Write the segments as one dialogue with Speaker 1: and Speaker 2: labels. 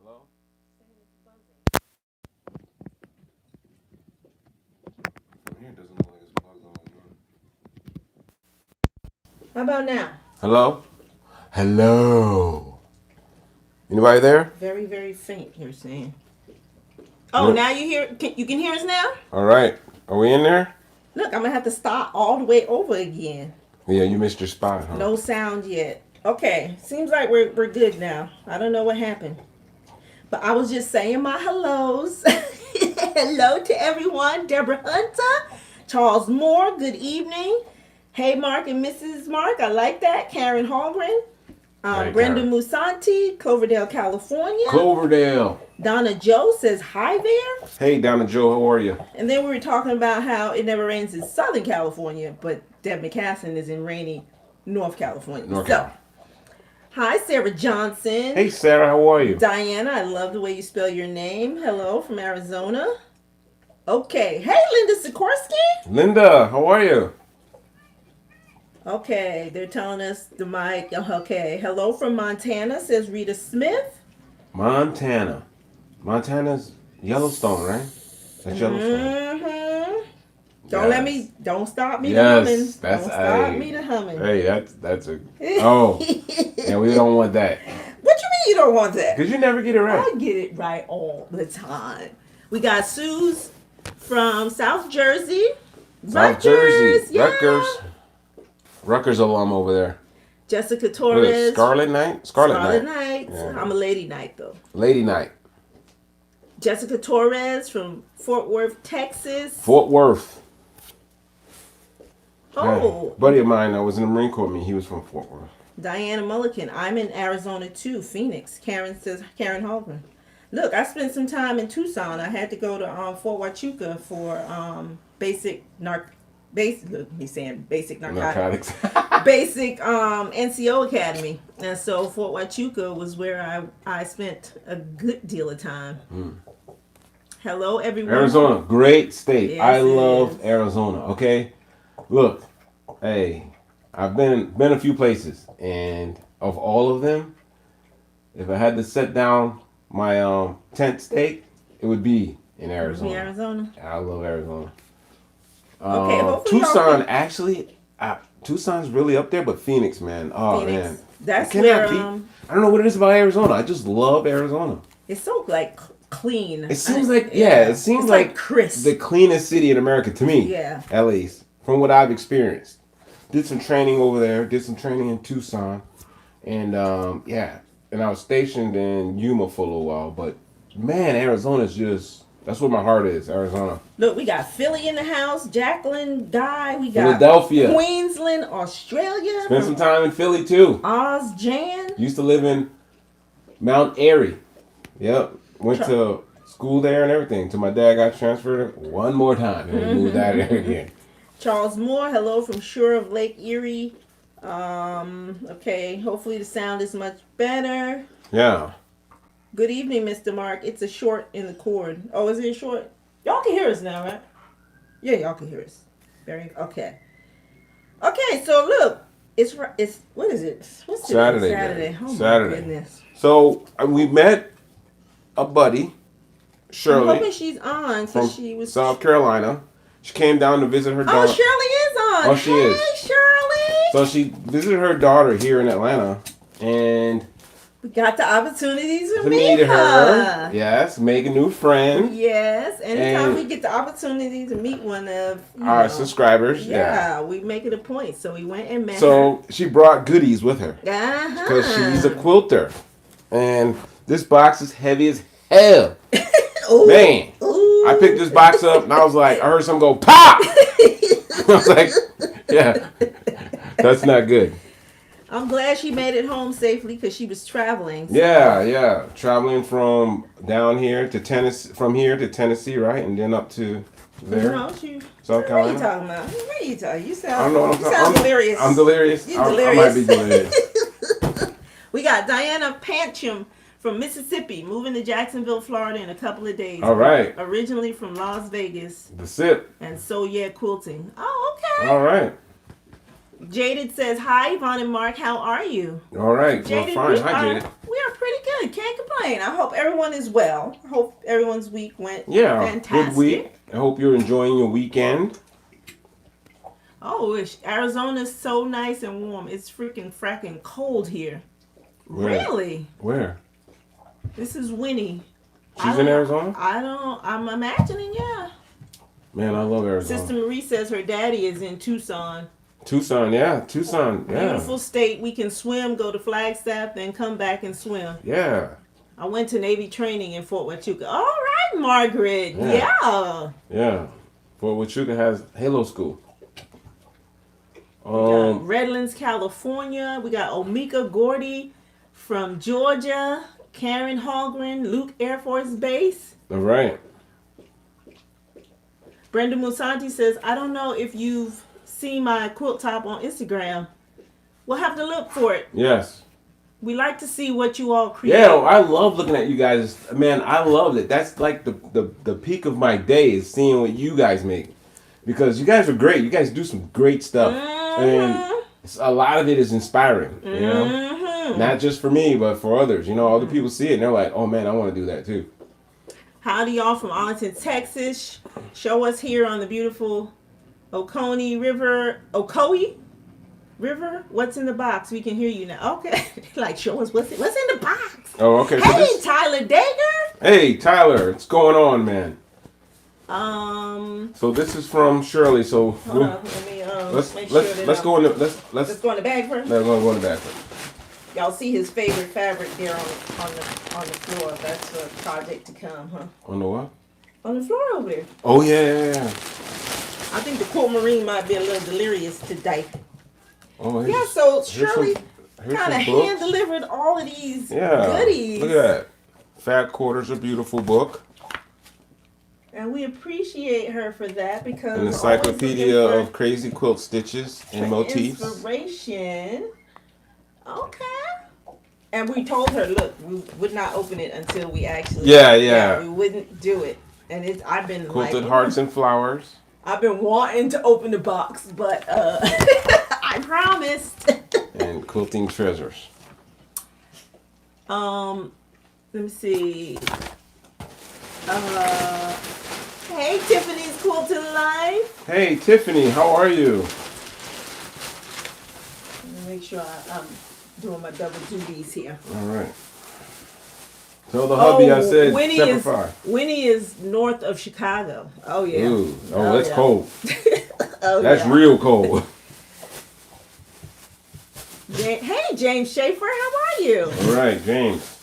Speaker 1: Hello? Here it doesn't look like it's plugged on.
Speaker 2: How about now?
Speaker 1: Hello? Hello. Anybody there?
Speaker 2: Very, very faint, you're saying. Oh, now you hear? You can hear us now?
Speaker 1: All right. Are we in there?
Speaker 2: Look, I'm going to have to start all the way over again.
Speaker 1: Yeah, you missed your spot, huh?
Speaker 2: No sound yet. Okay, seems like we're good now. I don't know what happened. But I was just saying my hellos. Hello to everyone. Deborah Hunter, Charles Moore, good evening. Hey, Mark and Mrs. Mark, I like that. Karen Hallgren,
Speaker 1: Hey,
Speaker 2: Brenda
Speaker 1: Karen.
Speaker 2: Musanti, Cloverdale, California.
Speaker 1: Cloverdale.
Speaker 2: Donna Joe says hi there.
Speaker 1: Hey, Donna Joe, how are you?
Speaker 2: And then we were talking about how it never rains in Southern California, but Deb McCassin is in rainy North California. Hi, Sarah Johnson.
Speaker 1: Hey, Sarah, how are you?
Speaker 2: Diana, I love the way you spell your name. Hello from Arizona. Okay. Hey, Linda Sikorsky.
Speaker 1: Linda, how are you?
Speaker 2: Okay, they're telling us the mic. Okay. Hello from Montana, says Rita Smith.
Speaker 1: Montana. Montana's Yellowstone, right? That's Yellowstone.
Speaker 2: Mm-hmm. Don't stop me to
Speaker 1: Yes,
Speaker 2: humming.
Speaker 1: that's
Speaker 2: Don't stop me to humming.
Speaker 1: Hey, that's a. Oh, yeah, we don't want that.
Speaker 2: What you mean you don't want that?
Speaker 1: Because you never get it right.
Speaker 2: I get it right all the time. We got Suze from South Jersey.
Speaker 1: South Jersey. Yeah. Rutgers alum over there.
Speaker 2: Jessica Torres.
Speaker 1: Scarlet Knight?
Speaker 2: Scarlet Knight.
Speaker 1: Yeah.
Speaker 2: I'm a Lady Knight, though.
Speaker 1: Lady Knight.
Speaker 2: Jessica Torres from Fort Worth, Texas.
Speaker 1: Fort Worth.
Speaker 2: Oh.
Speaker 1: Yeah. Buddy of mine that was in the Marine Corps with me, he was from Fort Worth.
Speaker 2: Diana Mulligan. I'm in Arizona, too. Phoenix. Karen says, Karen Hallgren. Look, I spent some time in Tucson. I had to go to Fort Huachuca for basic narcotics. Basic narcotics. Basic NCO Academy. And so Fort Huachuca was where I spent a good deal of time. Hello, everyone.
Speaker 1: Arizona, great state.
Speaker 2: Yes,
Speaker 1: I love Arizona, okay? Look, hey, I've been a few places, and of all of them, if I had to set down my tent stake, it would be in Arizona.
Speaker 2: Arizona.
Speaker 1: I love Arizona.
Speaker 2: Okay,
Speaker 1: Tucson, actually, Tucson's really up there, but Phoenix, man. Oh,
Speaker 2: Phoenix.
Speaker 1: man.
Speaker 2: That's where,
Speaker 1: I don't know what it is about Arizona. I just love Arizona.
Speaker 2: It's so, like, clean.
Speaker 1: It seems it seems like
Speaker 2: crisp.
Speaker 1: The cleanest city in America to me.
Speaker 2: Yeah.
Speaker 1: At least, from what I've experienced. Did some training over there. Did some training in Tucson. And, and I was stationed in Yuma for a little while. But, man, Arizona's just... That's where my heart is, Arizona.
Speaker 2: Look, we got Philly in the house, Jacqueline, Guy, we got
Speaker 1: Philadelphia,
Speaker 2: Queensland, Australia.
Speaker 1: Spent some time in Philly too.
Speaker 2: Oz Jan.
Speaker 1: Used to live in Mount Airy. Yep. Went to school there and everything. Till my dad got transferred one more time and we moved out there again.
Speaker 2: Charles Moore, hello from Shore of Lake Erie. Okay, hopefully the sound is much better.
Speaker 1: Yeah.
Speaker 2: Good evening, Mr. Mark. It's a short in the cord. Oh, is it a short? Y'all can hear us now, right? Yeah, y'all can hear us. Very okay. Okay, so look, it's what is it? What's
Speaker 1: Saturday.
Speaker 2: Saturday. Oh
Speaker 1: Saturday.
Speaker 2: My goodness.
Speaker 1: So we met a buddy, Shirley.
Speaker 2: I'm hoping she's on
Speaker 1: from
Speaker 2: she was
Speaker 1: South Carolina. She came down to visit her daughter.
Speaker 2: Oh, Shirley is on.
Speaker 1: Oh, she is.
Speaker 2: Hey, Shirley.
Speaker 1: So she visited her daughter here in Atlanta, and
Speaker 2: we got the opportunity to
Speaker 1: meet her. Yes, make a new friend.
Speaker 2: Yes, anytime we get the opportunity to meet one of
Speaker 1: our subscribers.
Speaker 2: Yeah, we make it a point. So we went and met her.
Speaker 1: So she brought goodies with her. Because she's a quilter. And this box is heavy as hell.
Speaker 2: Ooh,
Speaker 1: man.
Speaker 2: Ooh.
Speaker 1: I picked this box up and I was like, I heard something go pop. I was like, yeah, that's not good.
Speaker 2: I'm glad she made it home safely because she was traveling. So.
Speaker 1: Yeah. Traveling from down here to Tennessee, from here to Tennessee, right? And then up to there.
Speaker 2: No,
Speaker 1: South Carolina.
Speaker 2: What are you talking about? What are you talking? You sound,
Speaker 1: I don't know what I'm talking.
Speaker 2: sound delirious.
Speaker 1: I'm delirious.
Speaker 2: You're delirious.
Speaker 1: I might be delirious.
Speaker 2: We got Diana Pancham from Mississippi, moving to Jacksonville, Florida in a couple of days.
Speaker 1: All right.
Speaker 2: Originally from Las Vegas.
Speaker 1: The sip.
Speaker 2: And so, yeah, quilting. Oh, okay.
Speaker 1: All right.
Speaker 2: Jaded says, hi, Yvonne and Mark. How are you?
Speaker 1: All right.
Speaker 2: Jaded,
Speaker 1: well, fine. Hi, Jaded.
Speaker 2: We are pretty Good. Can't complain. I hope everyone is well. I hope everyone's week went fantastic.
Speaker 1: Good week. I hope you're enjoying your weekend.
Speaker 2: Oh, Arizona's so nice and warm. It's freaking fracking cold here.
Speaker 1: Where?
Speaker 2: Really?
Speaker 1: Where?
Speaker 2: This is Winnie.
Speaker 1: She's in Arizona?
Speaker 2: I'm imagining, yeah.
Speaker 1: Man, I love Arizona.
Speaker 2: Sister Marie says her daddy is in Tucson.
Speaker 1: Tucson, yeah.
Speaker 2: Beautiful state. We can swim, go to Flagstaff, then come back and swim.
Speaker 1: Yeah.
Speaker 2: I went to Navy training in Fort Huachuca. All right, Margaret. Yeah.
Speaker 1: Fort Huachuca has Halo School.
Speaker 2: We got Redlands, California. We got Omika Gordy from Georgia. Karen Holgren, Luke Air Force Base.
Speaker 1: All right.
Speaker 2: Brenda Musanti says, I don't know if you've seen my quilt top on Instagram. We'll have to look for it.
Speaker 1: Yes.
Speaker 2: We like to see what you all create.
Speaker 1: Yeah, I love looking at you guys. Man, I love it. That's like the peak of my day is seeing what you guys make. Because you guys are great. You guys do some great stuff. And a lot of it is inspiring, you know? Not just for me, but for others. You know, other people see it and they're like, oh man, I want to do that too.
Speaker 2: Howdy y'all from Arlington, Texas. Show us here on the beautiful Oconee River. What's in the box? We can hear you now. Okay. Like, show us what's in the box.
Speaker 1: Oh, okay.
Speaker 2: Hey, Tyler Dager.
Speaker 1: Hey, Tyler. What's going on, man? So this is from Shirley. So
Speaker 2: hold on, let me
Speaker 1: let's go in the let's
Speaker 2: go in the bag first.
Speaker 1: No, go in the bag first.
Speaker 2: Y'all see his favorite fabric there on the floor. That's a project to come, huh?
Speaker 1: On the what?
Speaker 2: On the floor over there.
Speaker 1: Oh yeah.
Speaker 2: I think the quilt marine might be a little delirious today.
Speaker 1: Oh
Speaker 2: yeah. So Shirley kind of hand delivered all of these goodies.
Speaker 1: Look at that. Fat Quarters, a beautiful book.
Speaker 2: And we appreciate her for that because
Speaker 1: an encyclopedia of crazy quilt stitches and motifs.
Speaker 2: Inspiration. Okay. And we told her, look, we would not open it until we actually. Yeah. We wouldn't do it, and I've been
Speaker 1: Quilted Hearts and Flowers.
Speaker 2: I've been wanting to open the box, but I promised.
Speaker 1: And Quilting Treasures.
Speaker 2: Let me see. Hey, Tiffany's Quilted Life.
Speaker 1: Hey, Tiffany, how are you?
Speaker 2: Let me make sure I'm doing my double duties here.
Speaker 1: All right. Tell the hubby I said Shepherd Fire.
Speaker 2: Winnie is north of Chicago. Oh, yeah.
Speaker 1: Ooh. Oh, that's cold.
Speaker 2: That's
Speaker 1: real cold.
Speaker 2: Hey, James Schaefer, how are you?
Speaker 1: All right, James.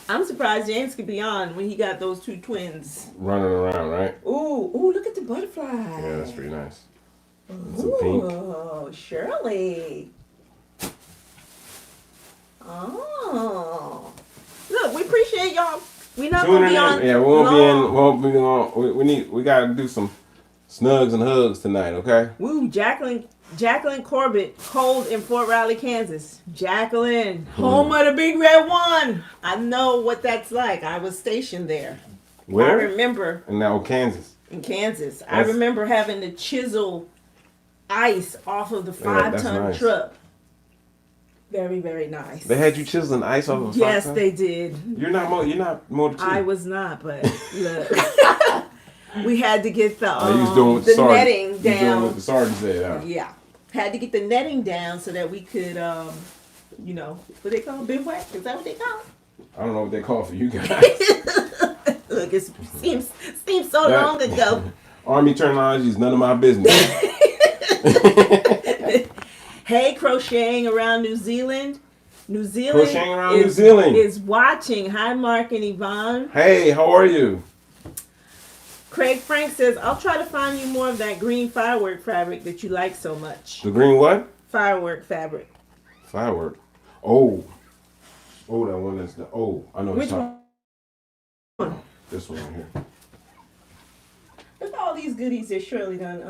Speaker 2: I'm surprised James could be on when he got those two twins
Speaker 1: running around, right?
Speaker 2: Ooh, look at the butterfly.
Speaker 1: Yeah, that's pretty nice.
Speaker 2: Oh, Shirley. Oh. Look, we appreciate y'all. We're not going to be on.
Speaker 1: Yeah, we won't be on. We got to do some snugs and hugs tonight, okay?
Speaker 2: Woo, Jacqueline Corbett, cold in Fort Riley, Kansas. Jacqueline, home of the Big Red One. I know what that's like. I was stationed there.
Speaker 1: Where?
Speaker 2: I remember.
Speaker 1: Kansas.
Speaker 2: In Kansas. I remember having to chisel ice off of the 5-ton truck. Very, very nice.
Speaker 1: They had you chiseling ice off of a 5-ton?
Speaker 2: Yes, they did.
Speaker 1: You're not motor too.
Speaker 2: I was not, but look. We had to get the netting down.
Speaker 1: You doing what the sergeant said, huh?
Speaker 2: Yeah. Had to get the netting down so that we could, what they call bivouac? Is that what they call it?
Speaker 1: I don't know what they call for you guys.
Speaker 2: Look, it seems so long ago.
Speaker 1: Army terminology is none of my business.
Speaker 2: Hey, crocheting around New Zealand. New
Speaker 1: Zealand
Speaker 2: is watching. Hi, Mark and Yvonne.
Speaker 1: Hey, how are you?
Speaker 2: Craig Frank says, I'll try to find you more of that green firework fabric that you like so much.
Speaker 1: The green what?
Speaker 2: Firework fabric.
Speaker 1: Firework. Oh, that one that's I know.
Speaker 2: Which one?
Speaker 1: This one right here.
Speaker 2: Look at all these goodies that Shirley done.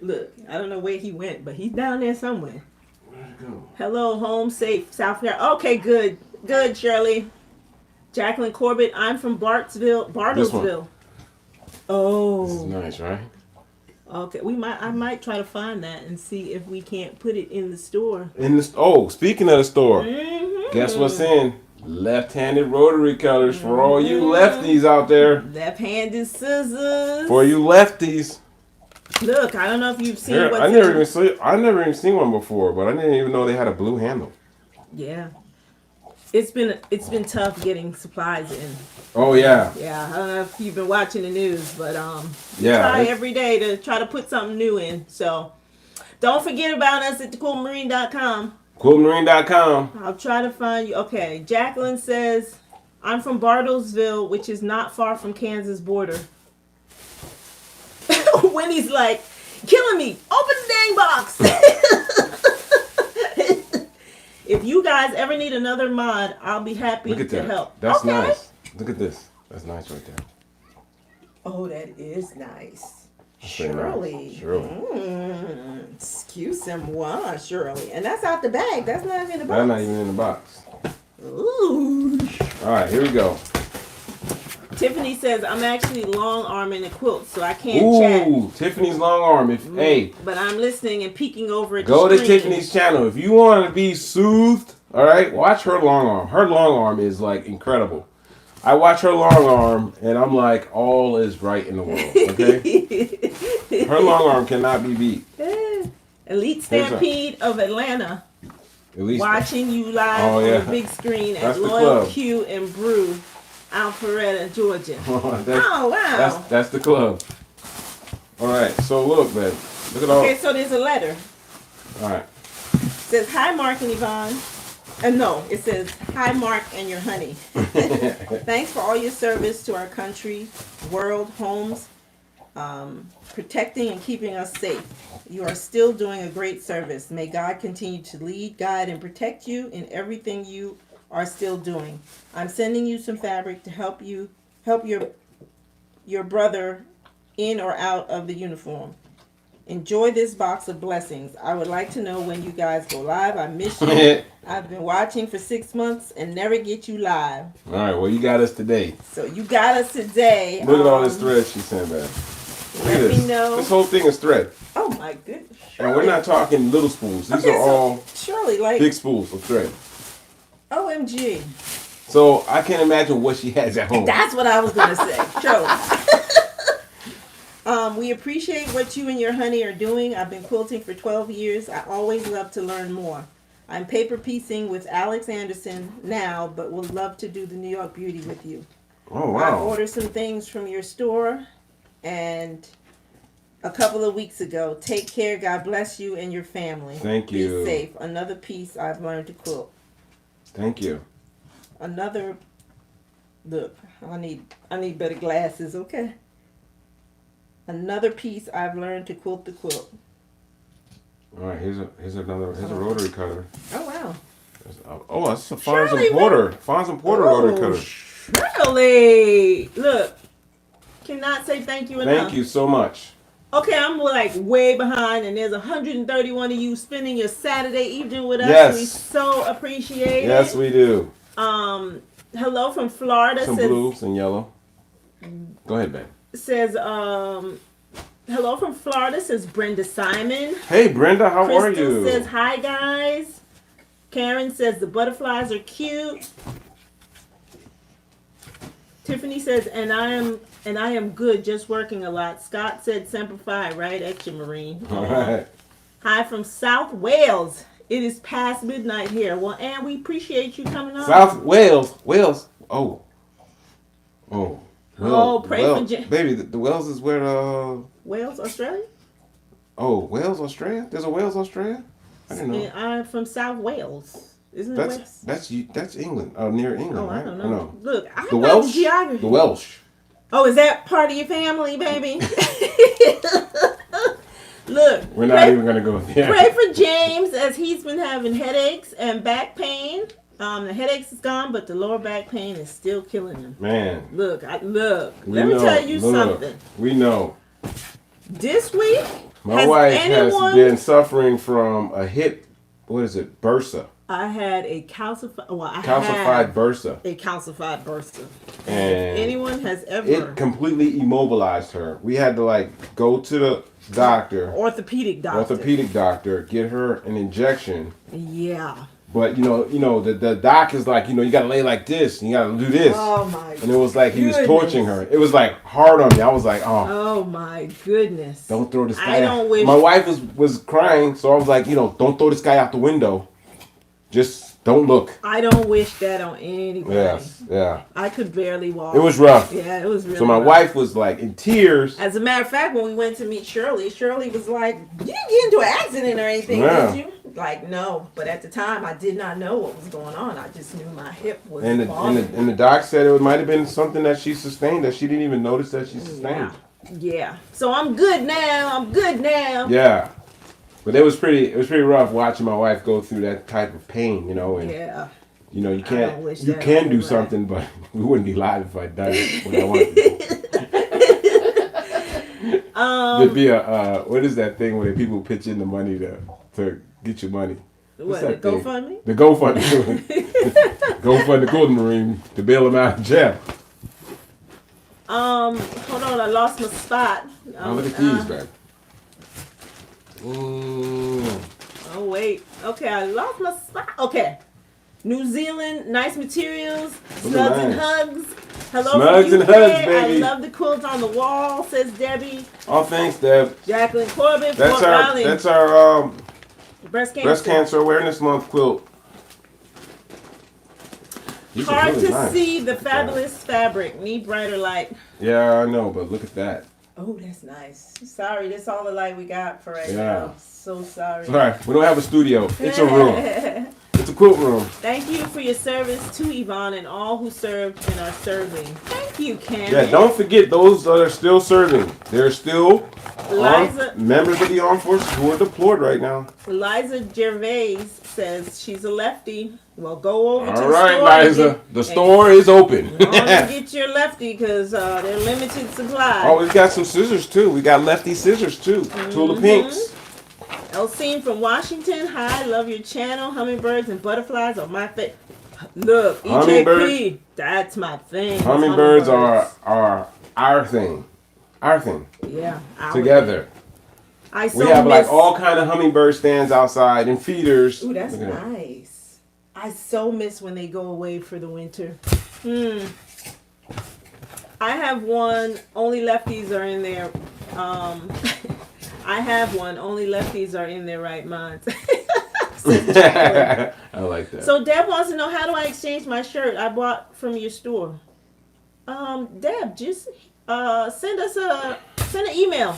Speaker 2: Look, I don't know where he went, but he's down there somewhere.
Speaker 1: Where'd it go?
Speaker 2: Hello, home safe, South Carolina. Okay, good, Shirley. Jacqueline Corbett, I'm from Bartlesville. Oh,
Speaker 1: this is nice, right?
Speaker 2: Okay, I might try to find that and see if we can't put it in the store.
Speaker 1: Speaking of the store, Guess what's in? Left-handed rotary cutters for all you lefties out there.
Speaker 2: Left-handed scissors.
Speaker 1: For you lefties.
Speaker 2: Look, I don't know if you've seen
Speaker 1: Here,
Speaker 2: what's
Speaker 1: I
Speaker 2: in.
Speaker 1: never even seen one before, but I didn't even know they had a blue handle.
Speaker 2: Yeah. It's been tough getting supplies in.
Speaker 1: Oh yeah.
Speaker 2: Yeah, I don't know if you've been watching the news, but
Speaker 1: Yeah,
Speaker 2: try every day to try to put something new in. So don't forget about us at thequiltmarine.com.
Speaker 1: Quiltmarine.com.
Speaker 2: I'll try to find you. Okay, Jacqueline says, I'm from Bartlesville, which is not far from Kansas border. Winnie's like, killing me. Open the dang box. If you guys ever need another mod, I'll be happy
Speaker 1: Look at
Speaker 2: to
Speaker 1: that.
Speaker 2: help.
Speaker 1: That's
Speaker 2: Okay.
Speaker 1: nice. Look at this. That's nice right there.
Speaker 2: Oh, that is nice.
Speaker 1: That's very
Speaker 2: Shirley.
Speaker 1: nice. Shirley.
Speaker 2: Excuse-moi, Shirley. And that's out the bag. That's not in the box.
Speaker 1: That's not even in the box.
Speaker 2: Ooh.
Speaker 1: All right, here we go.
Speaker 2: Tiffany says, I'm actually long arming a quilt, so I can't
Speaker 1: Ooh,
Speaker 2: chat.
Speaker 1: Tiffany's long arm. Hey,
Speaker 2: But I'm listening and peeking over at
Speaker 1: go
Speaker 2: the
Speaker 1: to
Speaker 2: screen.
Speaker 1: Tiffany's channel if you want to be soothed. All right, watch her long arm. Her long arm is like incredible. I watch her long arm and I'm like, all is right in the world. Okay, her long arm cannot be beat.
Speaker 2: Elite
Speaker 1: Here's
Speaker 2: Stampede of Atlanta.
Speaker 1: At least
Speaker 2: Watching you live
Speaker 1: Oh,
Speaker 2: on
Speaker 1: yeah.
Speaker 2: the big screen
Speaker 1: That's
Speaker 2: at
Speaker 1: the
Speaker 2: Loyal
Speaker 1: club.
Speaker 2: Q and Brew, Alpharetta, Georgia.
Speaker 1: that's,
Speaker 2: Oh, wow.
Speaker 1: that's the club. All right, so look, man. Look at all.
Speaker 2: Okay, so there's a letter.
Speaker 1: All right.
Speaker 2: It says, hi, Mark and Yvonne. No, it says, hi, Mark and your honey. Thanks for all your service to our country, world, homes, protecting and keeping us safe. You are still doing a great service. May God continue to lead, guide, and protect you in everything you are still doing. I'm sending you some fabric to help your brother in or out of the uniform. Enjoy this box of blessings. I would like to know when you guys go live. I miss you. I've been watching for 6 months and never get you live.
Speaker 1: All right, well, you got us today.
Speaker 2: So you got us today.
Speaker 1: Look at all this thread she sent back. Look at
Speaker 2: Let
Speaker 1: this.
Speaker 2: me know.
Speaker 1: This whole thing is thread.
Speaker 2: Oh my goodness.
Speaker 1: And we're not talking little spools. These
Speaker 2: Okay,
Speaker 1: are all
Speaker 2: Shirley, like,
Speaker 1: big spools of thread.
Speaker 2: OMG.
Speaker 1: So I can't imagine what she has at home.
Speaker 2: That's what I was going to say. Shirley. We appreciate what you and your honey are doing. I've been quilting for 12 years. I always love to learn more. I'm paper piecing with Alex Anderson now, but would love to do the New York Beauty with you.
Speaker 1: Oh,
Speaker 2: I
Speaker 1: wow.
Speaker 2: ordered some things from your store and a couple of weeks ago. Take care. God bless you and your family.
Speaker 1: Thank you.
Speaker 2: Be safe. Another piece I've learned to quilt.
Speaker 1: Thank you.
Speaker 2: Another. Look, I need better glasses. Okay. Another piece I've learned to quilt the quilt.
Speaker 1: All right, here's a rotary cutter.
Speaker 2: Oh wow.
Speaker 1: Oh, that's a Fonz
Speaker 2: Shirley,
Speaker 1: and Porter. Fonz and Porter rotary cutter.
Speaker 2: Shirley, look. Cannot say thank you enough.
Speaker 1: Thank you so much.
Speaker 2: Okay, I'm like way behind, and there's 131 of you spending your Saturday evening with us.
Speaker 1: Yes.
Speaker 2: We so appreciate
Speaker 1: Yes,
Speaker 2: it.
Speaker 1: we do.
Speaker 2: Hello from Florida.
Speaker 1: Some
Speaker 2: says,
Speaker 1: blues and yellow. Go ahead, babe.
Speaker 2: Says, hello from Florida, says Brenda Simon.
Speaker 1: Hey, Brenda, how are
Speaker 2: Crystal
Speaker 1: you?
Speaker 2: says, hi, guys. Karen says, the butterflies are cute. Tiffany says, and I am good, just working a lot. Scott said, Semper Fi, right at you, Marine.
Speaker 1: All right.
Speaker 2: Hi from South Wales. It is past midnight here. Well, and we appreciate you coming on.
Speaker 1: South Wales. Wales. Oh.
Speaker 2: Pray for
Speaker 1: baby, the Wales is where
Speaker 2: Wales, Australia?
Speaker 1: Wales, Australia? There's a Wales, Australia? I didn't know.
Speaker 2: And I'm from South Wales. Isn't it Wales?
Speaker 1: That's England. Near England,
Speaker 2: Oh,
Speaker 1: right?
Speaker 2: I don't know. Look, I
Speaker 1: The
Speaker 2: know
Speaker 1: Welsh?
Speaker 2: geography.
Speaker 1: The Welsh.
Speaker 2: Oh, is that part of your family, baby? Look,
Speaker 1: We're not even gonna go there.
Speaker 2: pray for James as he's been having headaches and back pain. The headaches is gone, but the lower back pain is still killing him.
Speaker 1: Man.
Speaker 2: Look. Let me tell you something.
Speaker 1: We know.
Speaker 2: This week,
Speaker 1: My wife has been suffering from a hip, what is it, bursa.
Speaker 2: I had a calcified
Speaker 1: bursa.
Speaker 2: A calcified bursa.
Speaker 1: And
Speaker 2: if anyone has ever
Speaker 1: it completely immobilized her. We had to go to the doctor,
Speaker 2: orthopedic doctor,
Speaker 1: get her an injection.
Speaker 2: Yeah.
Speaker 1: But the doc is like, you gotta lay like this, and you gotta do this.
Speaker 2: Oh my!
Speaker 1: And it was like he was
Speaker 2: goodness.
Speaker 1: torturing her. It was like hard on me. I was like, oh.
Speaker 2: Oh my goodness!
Speaker 1: Don't throw this guy.
Speaker 2: I don't wish.
Speaker 1: My wife was crying, so I was like, don't throw this guy out the window. Just don't look.
Speaker 2: I don't wish that on anybody.
Speaker 1: Yes, yeah.
Speaker 2: I could barely walk.
Speaker 1: It was rough.
Speaker 2: Yeah, it was really
Speaker 1: So my
Speaker 2: rough.
Speaker 1: wife was like in tears.
Speaker 2: As a matter of fact, when we went to meet Shirley was like, "You didn't get into an accident or anything,
Speaker 1: Yeah.
Speaker 2: did you?" Like, no. But at the time, I did not know what was going on. I just knew my hip was
Speaker 1: And the doc said it might have been something that she sustained that she didn't even notice that she sustained.
Speaker 2: Yeah. So I'm good now.
Speaker 1: Yeah. But it was pretty rough watching my wife go through that type of pain, and
Speaker 2: Yeah.
Speaker 1: you
Speaker 2: wish
Speaker 1: you
Speaker 2: that
Speaker 1: can
Speaker 2: on
Speaker 1: do
Speaker 2: anybody.
Speaker 1: something, but we wouldn't be live if I'd done it when I wanted to. There'd be a what is that thing where people pitch in the money to get your money?
Speaker 2: What,
Speaker 1: that
Speaker 2: the
Speaker 1: thing?
Speaker 2: GoFundMe?
Speaker 1: The GoFundMe. GoFund the Quilting Marine to bail him out of jail.
Speaker 2: Hold on, I lost my spot.
Speaker 1: Oh, look at these, man. Mm.
Speaker 2: Oh wait. Okay, I lost my spot. Okay. New Zealand, nice materials, snugs and
Speaker 1: nice.
Speaker 2: hugs. Hello
Speaker 1: Snugs
Speaker 2: from
Speaker 1: and
Speaker 2: UK.
Speaker 1: hugs, baby.
Speaker 2: I love the quilt on the wall, says Debbie.
Speaker 1: Oh, thanks, Deb.
Speaker 2: Jacqueline Corbett,
Speaker 1: That's
Speaker 2: Fort Riley.
Speaker 1: our
Speaker 2: breast cancer.
Speaker 1: Breast Cancer Awareness Month quilt. These are
Speaker 2: Hard
Speaker 1: really
Speaker 2: to
Speaker 1: nice.
Speaker 2: see the fabulous fabric. Need brighter light.
Speaker 1: Yeah, I know, but look at that.
Speaker 2: Oh, that's nice. Sorry, that's all the light we got for right
Speaker 1: Yeah.
Speaker 2: now. So sorry.
Speaker 1: Sorry, we don't have a studio. It's a room. It's a quilt room.
Speaker 2: Thank you for your service to Yvonne and all who served and are serving. Thank you, Karen.
Speaker 1: Yeah, don't forget those that are still serving. They're still members of the armed forces who are deployed right now.
Speaker 2: Liza Gervais says she's a lefty. Well, go over to
Speaker 1: All
Speaker 2: the
Speaker 1: right,
Speaker 2: store. and
Speaker 1: Liza.
Speaker 2: get-
Speaker 1: The store is open.
Speaker 2: Go on and get your lefty because they're limited supply.
Speaker 1: Oh, we got some scissors too. We got lefty scissors too. Tula Pinks.
Speaker 2: Elsine from Washington. Hi, love your channel. Hummingbirds and butterflies are my favorite. Look,
Speaker 1: Hummingbirds.
Speaker 2: EJP. That's my thing.
Speaker 1: Hummingbirds are our thing. Our thing.
Speaker 2: Yeah.
Speaker 1: Together.
Speaker 2: I so
Speaker 1: We have
Speaker 2: miss,
Speaker 1: like all kind of hummingbird stands outside and feeders.
Speaker 2: Ooh, that's
Speaker 1: Look at that.
Speaker 2: nice. I so miss when they go away for the winter. I have one. Only lefties are in there. I have one. Only lefties are in their right minds.
Speaker 1: I like that.
Speaker 2: So Deb wants to know, how do I exchange my shirt I bought from your store? Deb, just send an email.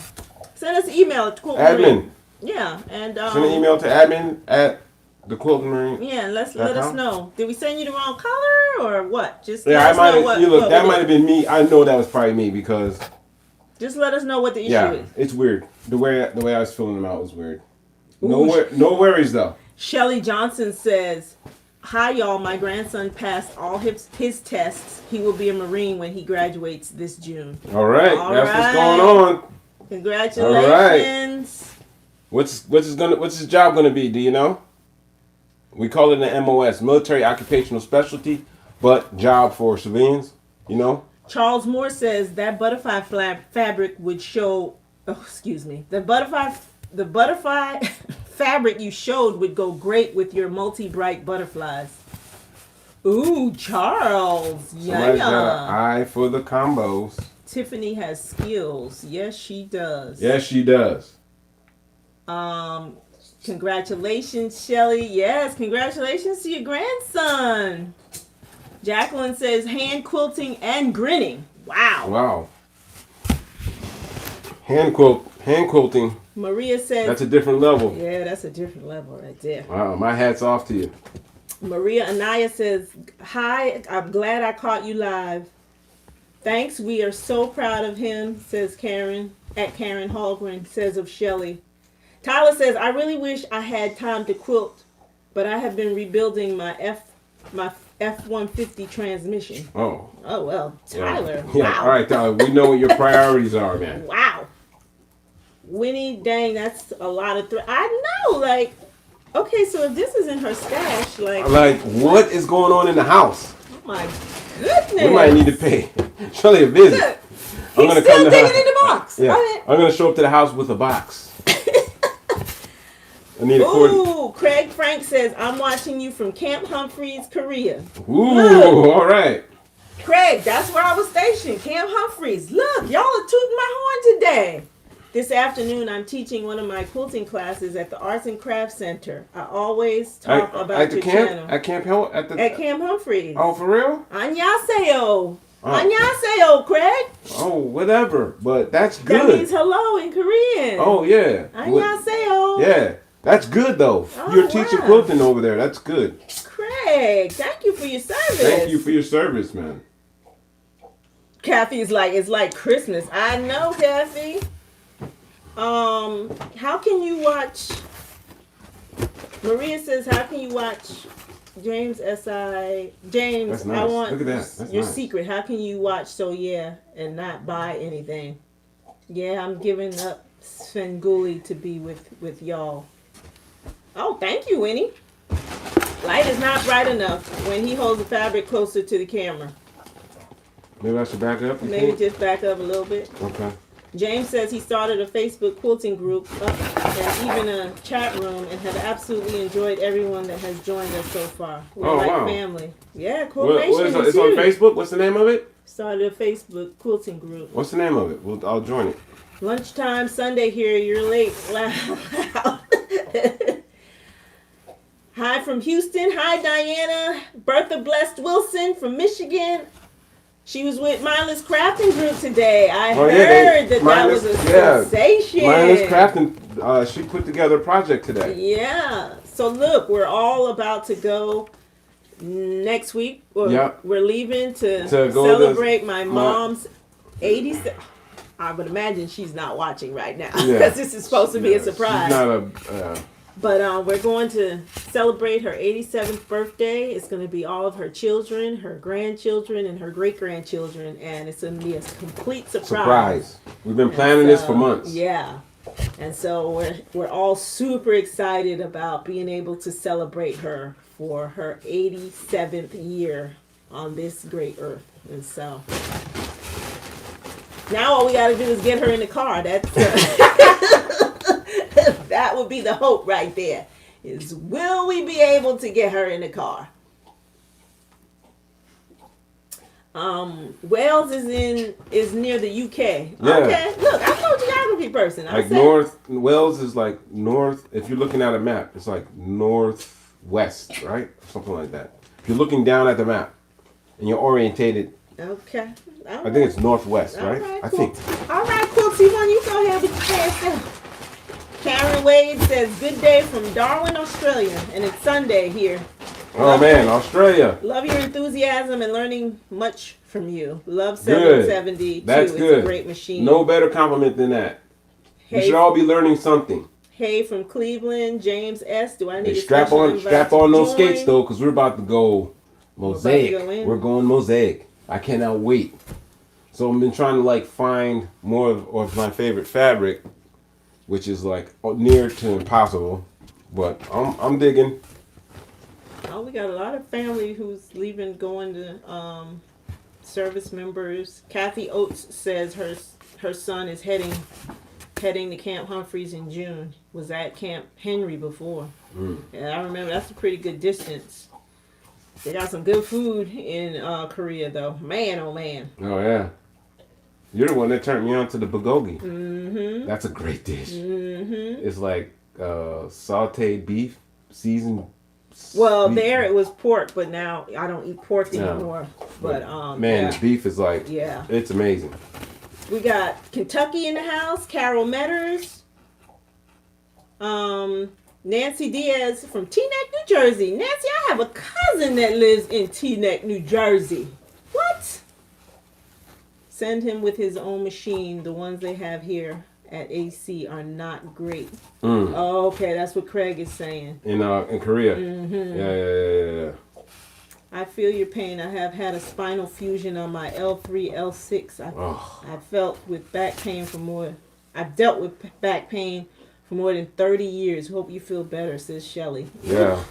Speaker 2: Send us an email at Quilting
Speaker 1: Admin.
Speaker 2: Marine. Yeah, and
Speaker 1: Send an email to admin at the Quilting Marine.
Speaker 2: Yeah, let us know. Did we send you the wrong color or what? Just
Speaker 1: Yeah,
Speaker 2: let
Speaker 1: I
Speaker 2: us
Speaker 1: might
Speaker 2: know
Speaker 1: have.
Speaker 2: what.
Speaker 1: You look,
Speaker 2: what
Speaker 1: that
Speaker 2: it
Speaker 1: might
Speaker 2: is.
Speaker 1: have been me. I know that was probably me because
Speaker 2: Just let us know what the issue
Speaker 1: yeah,
Speaker 2: is.
Speaker 1: it's weird. The way I was filling them out was weird.
Speaker 2: Ooh.
Speaker 1: No worries though.
Speaker 2: Shelly Johnson says, "Hi y'all, my grandson passed all his tests. He will be a Marine when he graduates this June."
Speaker 1: All right,
Speaker 2: All
Speaker 1: that's
Speaker 2: right.
Speaker 1: what's going on.
Speaker 2: Congratulations.
Speaker 1: What's his job gonna be? Do you know? We call it an MOS, military occupational specialty, but job for civilians. You know.
Speaker 2: Charles Moore says that butterfly fabric would show. Oh, excuse me. The butterfly fabric you showed would go great with your multi-bright butterflies. Ooh, Charles.
Speaker 1: Somebody's got
Speaker 2: Yeah.
Speaker 1: an eye for the combos.
Speaker 2: Tiffany has skills. Yes, she does.
Speaker 1: Yes, she does.
Speaker 2: Congratulations, Shelly. Yes, congratulations to your grandson. Jacqueline says hand quilting and grinning. Wow.
Speaker 1: Wow. Hand quilting.
Speaker 2: Maria says
Speaker 1: That's a different level.
Speaker 2: yeah, that's a different level right there.
Speaker 1: Wow, my hat's off to you.
Speaker 2: Maria Anaya says, hi, I'm glad I caught you live. Thanks, we are so proud of him, says Karen, at Karen Hallgren, says of Shelly. Tyler says, I really wish I had time to quilt, but I have been rebuilding my F-150 transmission.
Speaker 1: Oh.
Speaker 2: Oh, well, Tyler.
Speaker 1: Yeah.
Speaker 2: Wow.
Speaker 1: All right, Tyler. We know what your priorities are, man.
Speaker 2: Wow. Winnie, dang, that's a lot of I know, like, okay, so if this is in her stash,
Speaker 1: Like, what is going on in the house?
Speaker 2: oh my goodness.
Speaker 1: We might need to pay Shirley a visit.
Speaker 2: Look,
Speaker 1: I'm
Speaker 2: he's
Speaker 1: gonna
Speaker 2: still
Speaker 1: come to
Speaker 2: digging
Speaker 1: her.
Speaker 2: in the box.
Speaker 1: Yeah,
Speaker 2: I
Speaker 1: I'm gonna show up to the house with a box. I need a cord.
Speaker 2: Ooh, Craig Frank says, I'm watching you from Camp Humphreys, Korea.
Speaker 1: Ooh,
Speaker 2: Look,
Speaker 1: all right.
Speaker 2: Craig, that's where I was stationed, Camp Humphreys. Look, y'all are tooting my horn today. This afternoon, I'm teaching one of my quilting classes at the Arts and Crafts Center. I always talk about
Speaker 1: At the
Speaker 2: your
Speaker 1: camp?
Speaker 2: channel.
Speaker 1: At Camp Hill?
Speaker 2: At Camp Humphreys.
Speaker 1: Oh, for real?
Speaker 2: Annyeonghaseyo. Annyeonghaseyo, Craig.
Speaker 1: Oh, whatever. But that's good.
Speaker 2: That means hello in Korean.
Speaker 1: Oh, yeah.
Speaker 2: Annyeonghaseyo.
Speaker 1: Yeah. That's good, though.
Speaker 2: Oh,
Speaker 1: You're teaching
Speaker 2: wow.
Speaker 1: quilting over there. That's good.
Speaker 2: Craig, thank you for your service.
Speaker 1: Thank you for your service, man.
Speaker 2: Kathy's like, it's like Christmas. I know, Kathy. How can you watch? Maria says, how can you watch James S.I. James?
Speaker 1: That's nice.
Speaker 2: I want
Speaker 1: Look at that. That's
Speaker 2: your
Speaker 1: nice.
Speaker 2: secret. How can you watch So Yeah and not buy anything? Yeah, I'm giving up Svengoolie to be with y'all. Oh, thank you, Winnie. Light is not bright enough when he holds the fabric closer to the camera.
Speaker 1: Maybe I should back up?
Speaker 2: Maybe just back up a little bit.
Speaker 1: Okay.
Speaker 2: James says he started a Facebook quilting group and even a chat room and have absolutely enjoyed everyone that has joined us so far. We're like family. Yeah, quiltation
Speaker 1: It's on Facebook? What's the name of it?
Speaker 2: Started a Facebook quilting group.
Speaker 1: What's the name of it? I'll join it.
Speaker 2: Lunchtime Sunday here. You're late. Loud. Hi from Houston. Hi, Diana. Bertha Blessed Wilson from Michigan. She was with Mindless Crafting Group today. I heard that was a sensation.
Speaker 1: Mindless Crafting, she put together a project today.
Speaker 2: Yeah. So look, we're all about to go next week. We're leaving to celebrate my mom's 80th. I would imagine she's not watching right now because this is supposed to be a surprise.
Speaker 1: She's not
Speaker 2: But we're going to celebrate her 87th birthday. It's going to be all of her children, her grandchildren, and her great-grandchildren. And it's going to be a complete surprise.
Speaker 1: We've been planning this for months.
Speaker 2: Yeah. And so we're all super excited about being able to celebrate her for her 87th year on this great earth. And so now all we got to do is get her in the car. That's... that would be the hope right there. Is will we be able to get her in the car? Wales is near the UK.
Speaker 1: Yeah.
Speaker 2: Okay. Look, I'm no geography person.
Speaker 1: Wales is like north. If you're looking at a map, it's like northwest, right? Something like that. If you're looking down at the map and you're orientated.
Speaker 2: Okay.
Speaker 1: I think it's northwest, right? I think.
Speaker 2: All right, Quilty one, you go ahead with your past. Karen Wade says, good day from Darwin, Australia. And it's Sunday here.
Speaker 1: Oh, man, Australia.
Speaker 2: Love your enthusiasm and learning much from you. Love 770 too.
Speaker 1: That's good.
Speaker 2: It's a great machine.
Speaker 1: No better compliment than that.
Speaker 2: Hey,
Speaker 1: we should all be learning something.
Speaker 2: Hey from Cleveland, James S. Do I need
Speaker 1: strap on those skates, though, because we're about to go mosaic. We're going mosaic. I cannot wait. So I've been trying to find more of my favorite fabric, which is near to impossible, but I'm digging.
Speaker 2: Oh, we got a lot of family who's leaving, going to service members. Kathy Oates says her son is heading to Camp Humphreys in June. Was at Camp Henry before. Yeah, I remember that's a pretty good distance. They got some good food in Korea, though. Man, oh man.
Speaker 1: Oh yeah. You're the one that turned me on to the bulgogi. Mm-hmm. That's a great dish. Mm-hmm. It's like sauteed beef, seasoned.
Speaker 2: Well, there it was pork, but now I don't eat pork anymore. But
Speaker 1: the beef is it's amazing.
Speaker 2: We got Kentucky in the house. Carol Metters. Nancy Diaz from Teaneck, New Jersey. Nancy, I have a cousin that lives in Teaneck, New Jersey. What? Send him with his own machine. The ones they have here at AC are not great. Oh, okay, that's what Craig is saying.
Speaker 1: In Korea. Mm-hmm. Yeah.
Speaker 2: I feel your pain. I have had a spinal fusion on my L3, L6. I've dealt with back pain for more than 30 years. Hope you feel better, says Shelly.
Speaker 1: Yeah.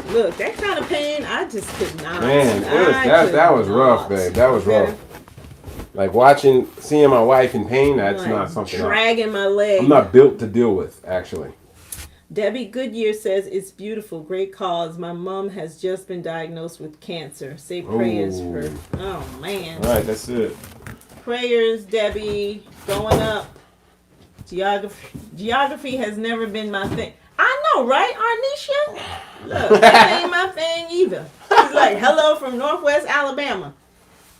Speaker 2: Look, that kind of pain, I just could not.
Speaker 1: Man, that was rough, babe. That was rough. Seeing my wife in pain, that's not something
Speaker 2: dragging my leg.
Speaker 1: I'm not built to deal with, actually.
Speaker 2: Debbie Goodyear says it's beautiful, great cause. My mom has just been diagnosed with cancer. Say prayers for. Oh man.
Speaker 1: All right, that's it.
Speaker 2: Prayers, Debbie, going up. Geography has never been my thing. I know, right, Arnisha? Look, that ain't my thing either. She's like, hello from Northwest Alabama.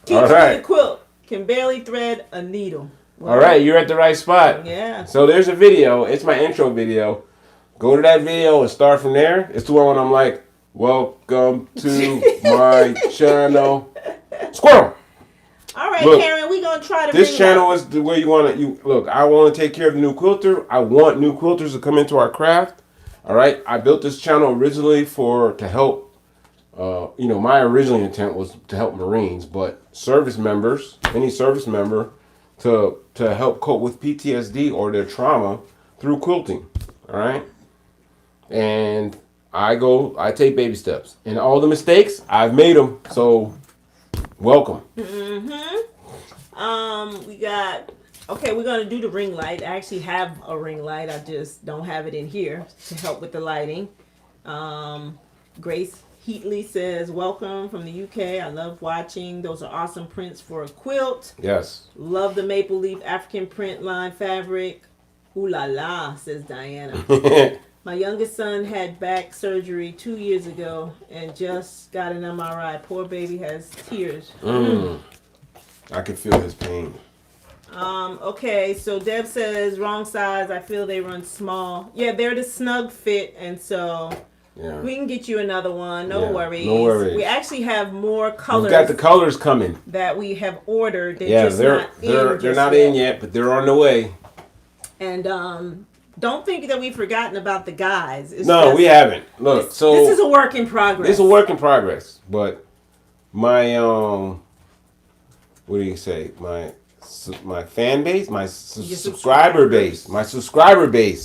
Speaker 2: Teach me to quilt. Can barely thread a needle.
Speaker 1: Well, all right, you're at the right spot.
Speaker 2: Yeah.
Speaker 1: So there's a video. It's my intro video. Go to that video and start from there. It's the one when I'm like, welcome to my channel. Squirrel!
Speaker 2: All right, look, Karen, we're going to try to
Speaker 1: this channel is the way you want to... Look, I want to take care of the new quilter. I want new quilters to come into our craft. All right? I built this channel originally to help... my original intent was to help Marines, but service members, any service member, to help cope with PTSD or their trauma through quilting. All right? And I take baby steps. And all the mistakes, I've made them. So... welcome.
Speaker 2: We're going to do the ring light. I actually have a ring light. I just don't have it in here to help with the lighting. Grace Heatley says, welcome from the UK. I love watching. Those are awesome prints for a quilt.
Speaker 1: Yes.
Speaker 2: Love the maple leaf African print line fabric. Ooh la la, says Diana. My youngest son had back surgery 2 years ago and just got an MRI. Poor baby has tears.
Speaker 1: I can feel his pain.
Speaker 2: Okay, so Deb says, wrong size. I feel they run small. Yeah, they're the snug fit, and so we can get you another one. No worries.
Speaker 1: No worries.
Speaker 2: We actually have more colors.
Speaker 1: We've got the colors coming.
Speaker 2: That we have ordered. They're
Speaker 1: not in yet, but they're on the way.
Speaker 2: And don't think that we've forgotten about the guys.
Speaker 1: We haven't. Look,
Speaker 2: this is a work in progress.
Speaker 1: It's a work in progress, but my what do you say? My fan base, my subscriber base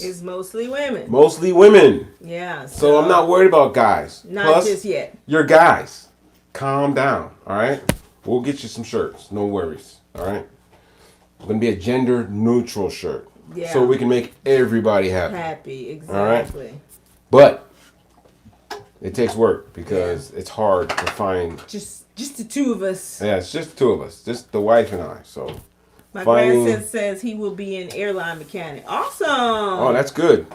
Speaker 2: is mostly women.
Speaker 1: Mostly women.
Speaker 2: Yeah.
Speaker 1: So I'm not worried about guys.
Speaker 2: Not just yet.
Speaker 1: You're guys. Calm down. All right. We'll get you some shirts. No worries. All right. It's gonna be a gender neutral shirt.
Speaker 2: Yeah.
Speaker 1: So we can make everybody happy.
Speaker 2: Happy, exactly.
Speaker 1: All right? But it takes work because it's hard to find.
Speaker 2: Just the two of us.
Speaker 1: Yeah, it's just the two of us. Just the wife and I. So
Speaker 2: my grandson says he will be an airline mechanic. Awesome.
Speaker 1: Oh, that's good.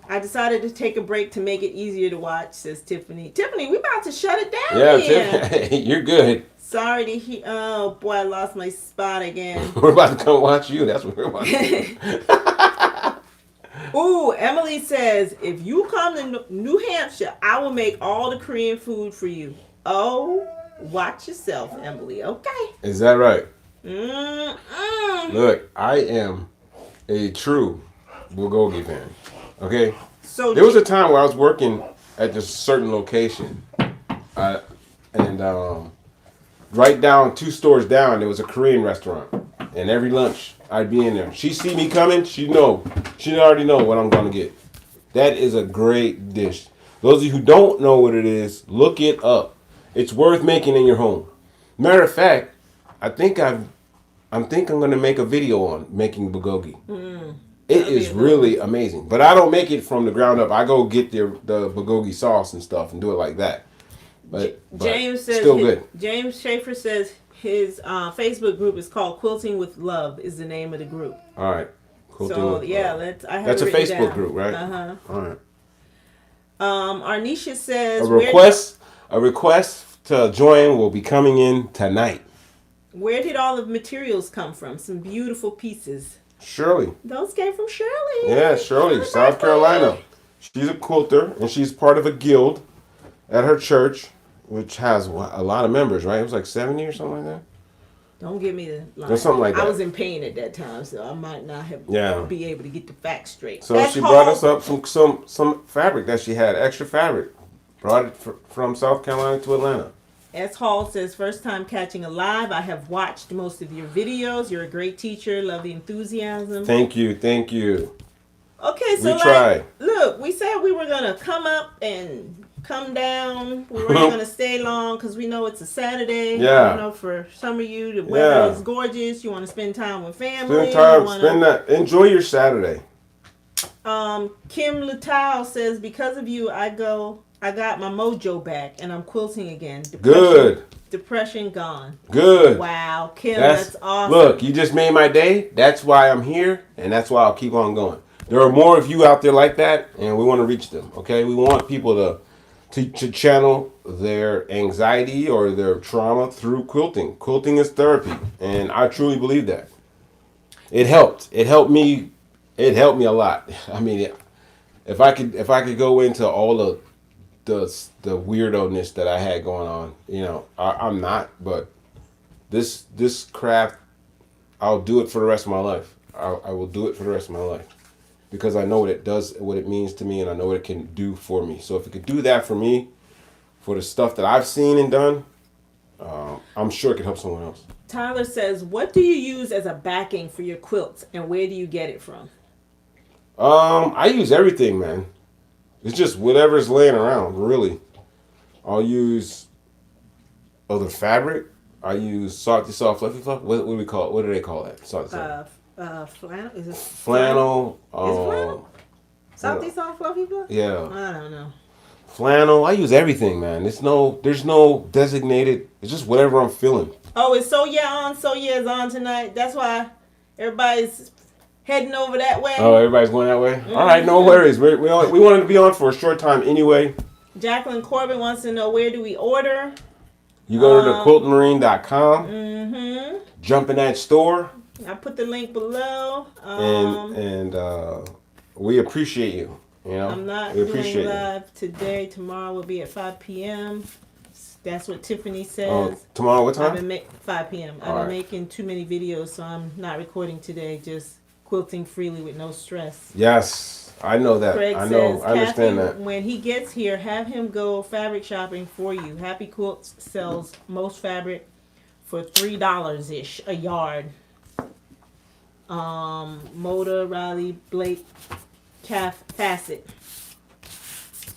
Speaker 2: I decided to take a break to make it easier to watch, says Tiffany. Tiffany, we about to shut it down.
Speaker 1: Yeah, Tiffany, you're good.
Speaker 2: Sorry to hear. Oh boy, I lost my spot again.
Speaker 1: We're about to come watch you. That's what we're about to do.
Speaker 2: Ooh, Emily says, if you come to New Hampshire, I will make all the Korean food for you. Oh, watch yourself, Emily. Okay.
Speaker 1: Is that right? Look, I am a true bulgogi fan. Okay? So there was a time where I was working at this certain location. Right down, 2 stores down, there was a Korean restaurant. And every lunch, I'd be in there. She see me coming, she already know what I'm going to get. That is a great dish. Those of you who don't know what it is, look it up. It's worth making in your home. Matter of fact, I think I'm going to make a video on making bulgogi. It is really amazing. But I don't make it from the ground up. I go get the bulgogi sauce and stuff and do it like that. But
Speaker 2: James says
Speaker 1: still good.
Speaker 2: James Schaefer says his Facebook group is called Quilting with Love is the name of the group.
Speaker 1: All right.
Speaker 2: Quilting
Speaker 1: that's a Facebook group, right?
Speaker 2: Uh-huh.
Speaker 1: All right.
Speaker 2: Arnisha says
Speaker 1: a request to join will be coming in tonight.
Speaker 2: Where did all the materials come from? Some beautiful pieces.
Speaker 1: Shirley.
Speaker 2: Those came from Shirley.
Speaker 1: Yeah, Shirley, South Carolina. She's a quilter and she's part of a guild at her church, which has a lot of members, right? It was like 70 or something like that.
Speaker 2: Don't give me the line.
Speaker 1: Or something like that.
Speaker 2: I was in pain at that time, so I might not have be able to get the facts straight.
Speaker 1: So she brought us up some fabric that she had, extra fabric. Brought it from South Carolina to Atlanta.
Speaker 2: S. Hall says, first time catching a live. I have watched most of your videos. You're a great teacher. Love the enthusiasm.
Speaker 1: Thank you.
Speaker 2: Okay, so
Speaker 1: we try.
Speaker 2: Look, we said we were going to come up and come down. We weren't going to stay long because we know it's a Saturday.
Speaker 1: Yeah.
Speaker 2: You know, for some of you, the weather is gorgeous. You want to spend time with family.
Speaker 1: Enjoy your Saturday.
Speaker 2: Kim Latow says, because of you, I got my mojo back and I'm quilting again.
Speaker 1: Good.
Speaker 2: Depression gone.
Speaker 1: Good.
Speaker 2: Wow, Kim, that's awesome.
Speaker 1: Look, you just made my day. That's why I'm here, and that's why I'll keep on going. There are more of you out there like that, and we want to reach them. Okay, we want people to channel their anxiety or their trauma through quilting. Quilting is therapy, and I truly believe that. It helped. It helped me. It helped me a lot. I mean, if I could go into all the weirdo-ness that I had going on, I'm not, but this craft, I'll do it for the rest of my life. I will do it for the rest of my life because I know what it does, what it means to me, and I know what it can do for me. So if it could do that for me, for the stuff that I've seen and done, I'm sure it could help someone else.
Speaker 2: Tyler says, what do you use as a backing for your quilts, and where do you get it from?
Speaker 1: I use everything, man. It's just whatever's laying around, really. I'll use other fabric. I use salty soft, fluffy fluff. What do we call it? What do they call that? Salty soft.
Speaker 2: Flannel. Is it
Speaker 1: flannel?
Speaker 2: Is flannel? Salty soft, fluffy fluff?
Speaker 1: Yeah.
Speaker 2: I don't know.
Speaker 1: Flannel. I use everything, man. There's no designated. It's just whatever I'm feeling.
Speaker 2: Oh, is So Yeah on? So Yeah is on tonight. That's why everybody's heading over that way.
Speaker 1: Oh, everybody's going that way? Mm-hmm. All right, no worries. We wanted to be on for a short time anyway.
Speaker 2: Jacqueline Corbin wants to know, where do we order?
Speaker 1: You go to quiltmarine.com.
Speaker 2: Mm-hmm.
Speaker 1: Jump in that store.
Speaker 2: I put the link below.
Speaker 1: And we appreciate you.
Speaker 2: I'm not doing live today. Tomorrow will be at 5 p.m. That's what Tiffany says.
Speaker 1: Tomorrow what time?
Speaker 2: 5 p.m. I've been making too many videos, so I'm not recording today. Just quilting freely with no stress.
Speaker 1: Yes, I know that.
Speaker 2: Craig
Speaker 1: I
Speaker 2: says,
Speaker 1: understand that.
Speaker 2: When he gets here, have him go fabric shopping for you. Happy Quilts sells most fabric for $3-ish a yard. Moda, Riley, Blake, Calf, Facet.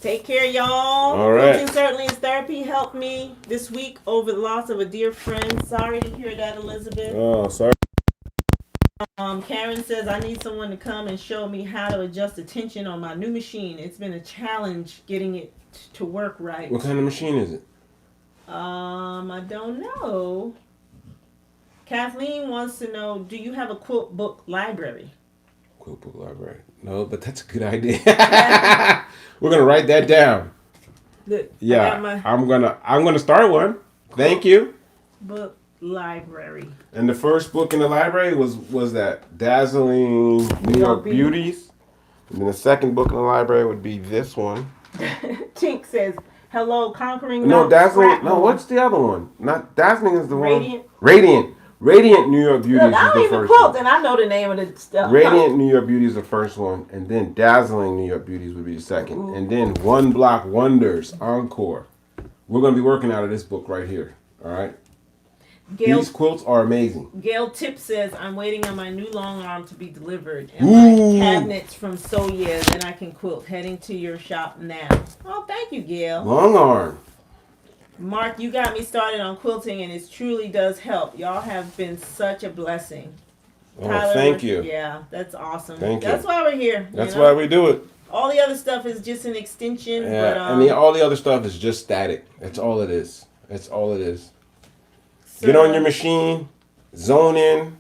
Speaker 2: Take care, y'all.
Speaker 1: All right.
Speaker 2: Quilting certainly is therapy. Helped me this week over the loss of a dear friend. Sorry to hear that, Elizabeth.
Speaker 1: Oh, sorry.
Speaker 2: Karen says, I need someone to come and show me how to adjust the tension on my new machine. It's been a challenge getting it to work right.
Speaker 1: What kind of machine is it?
Speaker 2: I don't know. Kathleen wants to know, do you have a quilt book library?
Speaker 1: Quilt book library. No, but that's a good idea. We're gonna write that down.
Speaker 2: Look,
Speaker 1: yeah, I'm gonna start one. Thank you.
Speaker 2: Book library.
Speaker 1: And the first book in the library was that Dazzling New York Beauties. And then the second book in the library would be this one.
Speaker 2: Tink says, hello, Conquering
Speaker 1: No,
Speaker 2: Mount
Speaker 1: Dazzling.
Speaker 2: Stratton.
Speaker 1: No, what's the other one? Not Dazzling is the
Speaker 2: Radiant.
Speaker 1: one. Radiant New York Beauties.
Speaker 2: Look, I don't even quilt, and I know the name of the stuff.
Speaker 1: Radiant New York Beauty is the first one, and then Dazzling New York Beauties would be the second,
Speaker 2: Ooh.
Speaker 1: and then One Block Wonders Encore. We're gonna be working out of this book right here. All right. These quilts are amazing.
Speaker 2: Gail Tip says, I'm waiting on my new long arm to be delivered, and my cabinets from So Yeah, then I can quilt. Heading to your shop now. Oh, thank you, Gail.
Speaker 1: Long arm.
Speaker 2: Mark, you got me started on quilting, and it truly does help. Y'all have been such a blessing.
Speaker 1: Oh,
Speaker 2: Tyler,
Speaker 1: thank you.
Speaker 2: Yeah, that's awesome.
Speaker 1: Thank you.
Speaker 2: That's why we're here.
Speaker 1: That's why we do it.
Speaker 2: All the other stuff is just an extension.
Speaker 1: Yeah,
Speaker 2: but,
Speaker 1: and all the other stuff is just static. That's all it is. That's all it is.
Speaker 2: So,
Speaker 1: get on your machine, zone in,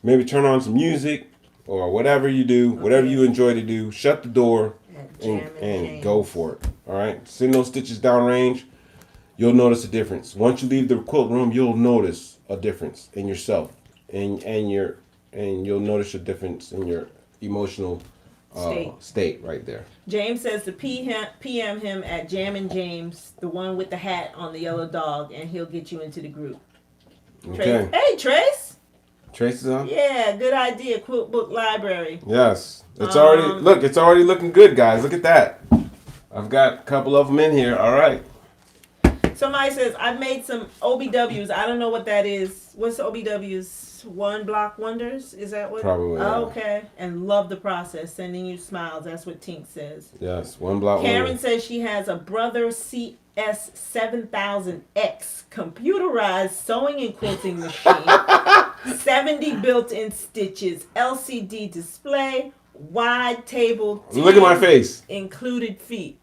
Speaker 1: maybe turn on some music or whatever you do, whatever you enjoy to do. Shut the door and go for it. All right? Send those stitches downrange. You'll notice a difference. Once you leave the quilt room, you'll notice a difference in yourself, and you'll notice a difference in your emotional state right there.
Speaker 2: James says to PM him at Jammin' James, the one with the hat on the yellow dog, and he'll get you into the group.
Speaker 1: Okay.
Speaker 2: Trace. Hey, Trace.
Speaker 1: Trace is on?
Speaker 2: Yeah, good idea. Quilt book library.
Speaker 1: Yes. It's already looking good, guys. Look at that. I've got a couple of them in here. All right.
Speaker 2: Somebody says, I've made some OBWs. I don't know what that is. What's OBWs? One Block Wonders? Is that what?
Speaker 1: Probably.
Speaker 2: Oh, okay. And love the process. Sending you smiles. That's what Tink says.
Speaker 1: Yes, One Block
Speaker 2: Karen
Speaker 1: Wonders.
Speaker 2: says she has a Brother CS7000X computerized sewing and quilting machine. 70 built-in stitches. LCD display. wide table.
Speaker 1: Look at my face.
Speaker 2: Included feet.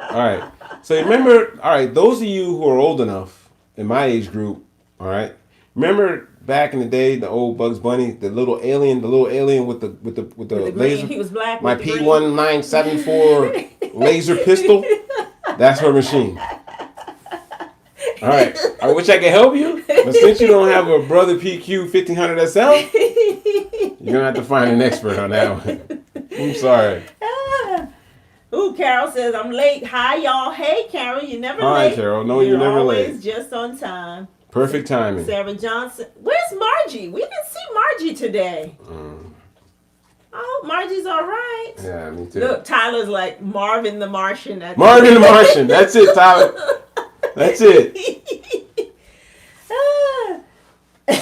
Speaker 1: All right. So remember, all right, those of you who are old enough in my age group, all right, remember back in the day, the old Bugs Bunny, the little alien with the
Speaker 2: Green.
Speaker 1: laser.
Speaker 2: He was black.
Speaker 1: My
Speaker 2: with the green.
Speaker 1: P1974 laser pistol. That's her machine. All right. I wish I could help you, but since you don't have a Brother PQ 1500 SL, you're gonna have to find an expert on that one. I'm sorry.
Speaker 2: Ooh, Carol says, I'm late. Hi, y'all. Hey, Carol, you're never
Speaker 1: Hi,
Speaker 2: late.
Speaker 1: Carol. No, you're never
Speaker 2: always
Speaker 1: late.
Speaker 2: Just on time.
Speaker 1: Perfect timing.
Speaker 2: Sarah Johnson. Where's Margie? We didn't see Margie today. Oh, Margie's all right.
Speaker 1: Yeah, me too.
Speaker 2: Look, Tyler's like Marvin the Martian.
Speaker 1: Marvin the Martian. That's it, Tyler. That's it.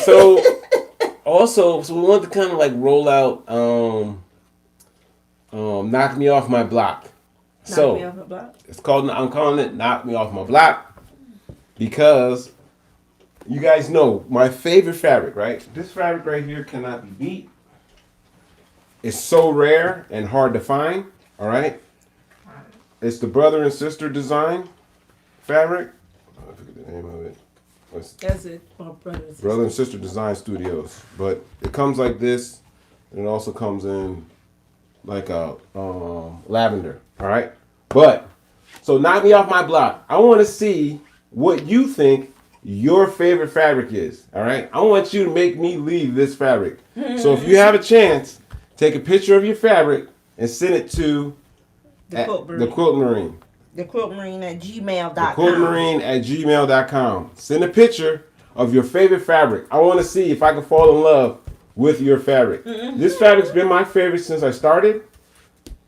Speaker 1: So, also, we want to kind of like roll out Knock Me Off My Block.
Speaker 2: Knock Me Off My Block?
Speaker 1: I'm calling it Knock Me Off My Block because you guys know my favorite fabric, right? This fabric right here cannot be beat. It's so rare and hard to find, all right? It's the brother and sister design fabric. I forget the name of it.
Speaker 2: That's it.
Speaker 1: Brother and Sister Design Studios. But it comes like this, and it also comes in like a lavender, all right? But, so Knock Me Off My Block. I want to see what you think your favorite fabric is, all right? I want you to make me leave this fabric. So if you have a chance, take a picture of your fabric and send it to
Speaker 2: the
Speaker 1: Quilt Marine.
Speaker 2: The Quilt Marine at gmail.com.
Speaker 1: The Quilt Marine at gmail.com. Send a picture of your favorite fabric. I want to see if I can fall in love with your fabric. This fabric's been my favorite since I started.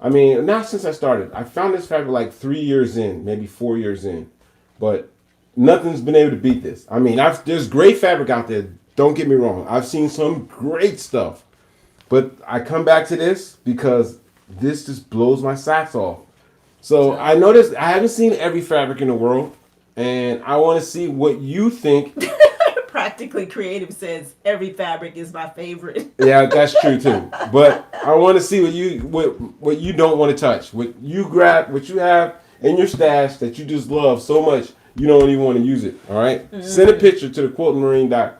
Speaker 1: I mean, not since I started. I found this fabric like 3 years in, maybe 4 years in. But nothing's been able to beat this. I mean, there's great fabric out there. Don't get me wrong. I've seen some great stuff. But I come back to this because this just blows my socks off. So I noticed I haven't seen every fabric in the world, and I want to see what you think.
Speaker 2: Practically Creative says every fabric is my favorite.
Speaker 1: Yeah, that's true too. But I want to see what you don't want to touch. What you grab, what you have in your stash that you just love so much you don't even want to use it. All right. Send a picture to the quiltmarine.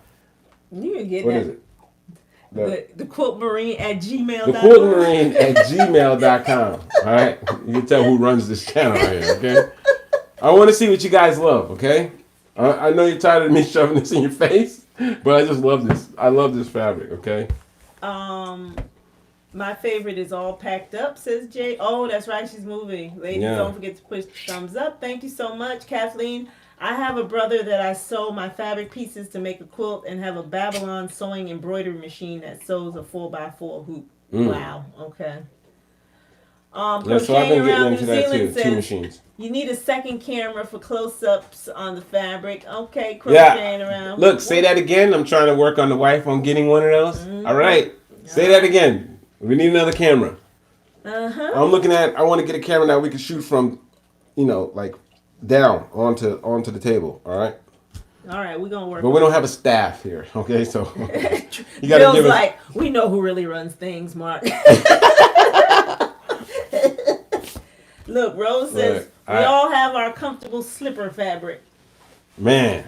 Speaker 2: You can get
Speaker 1: what
Speaker 2: that.
Speaker 1: Is it?
Speaker 2: The Quilt Marine at gmail.com.
Speaker 1: The Quilt Marine at gmail.com. All right. You can tell who runs this channel right here, okay? I want to see what you guys love, okay? I know you're tired of me shoving this in your face, but I just love this. I love this fabric, okay?
Speaker 2: My favorite is All Packed Up, says Jay. Oh, that's right. She's moving. Ladies, don't forget to push the thumbs up. Thank you so much, Kathleen. I have a brother that I sew my fabric pieces to make a quilt and have a Babylon sewing embroidery machine that sews a 4x4 hoop. Wow. Okay.
Speaker 1: So I've been getting into that too. 2 machines.
Speaker 2: You need a second camera for close-ups on the fabric. Okay, crocheting around.
Speaker 1: Look, say that again. I'm trying to work on the wife on getting one of those. All right. Say that again. We need another camera. I'm looking at, I want to get a camera that we can shoot from, like down onto the table. All right.
Speaker 2: All right, we're gonna work.
Speaker 1: But we don't have a staff here, okay? So you gotta give us.
Speaker 2: Like, we know who really runs things, Mark. Look, Rose says we all have our comfortable slipper fabric.
Speaker 1: Man,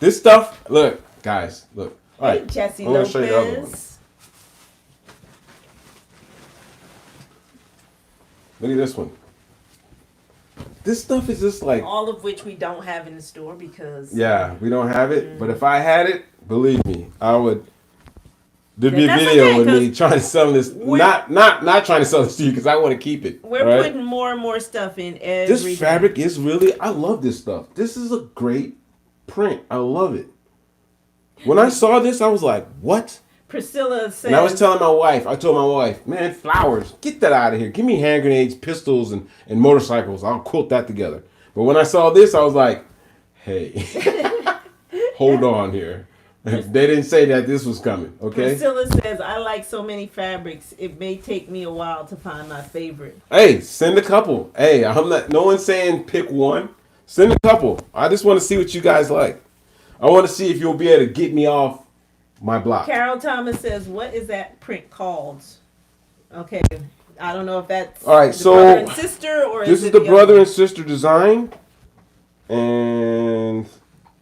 Speaker 1: this stuff. Look, guys, look. All right,
Speaker 2: Jesse
Speaker 1: I'm gonna show you the other one. Look at this one. This stuff is just like...
Speaker 2: all of which we don't have in the store because...
Speaker 1: Yeah, we don't have it. But if I had it, believe me, I would... There'd be a video with me trying to sell this. Not trying to sell this to you because I want to keep it.
Speaker 2: We're putting more and more stuff in every
Speaker 1: This fabric is really... I love this stuff. This is a great print. I love it. When I saw this, I was like, what?
Speaker 2: Priscilla says...
Speaker 1: And I was telling my wife, man, flowers, get that out of here. Give me hand grenades, pistols, and motorcycles. I'll quilt that together. But when I saw this, I was like, hey, hold on here. They didn't say that this was coming, okay?
Speaker 2: Priscilla says, I like so many fabrics, it may take me a while to find my favorite.
Speaker 1: Hey, send a couple. Hey, no one's saying pick one. Send a couple. I just want to see what you guys like. I want to see if you'll be able to get me off my block.
Speaker 2: Carol Thomas says, what is that print called? Okay. I don't know if that's
Speaker 1: All right,
Speaker 2: the
Speaker 1: so
Speaker 2: brother and sister or
Speaker 1: this is
Speaker 2: it
Speaker 1: the
Speaker 2: the
Speaker 1: brother
Speaker 2: other
Speaker 1: and sister design, and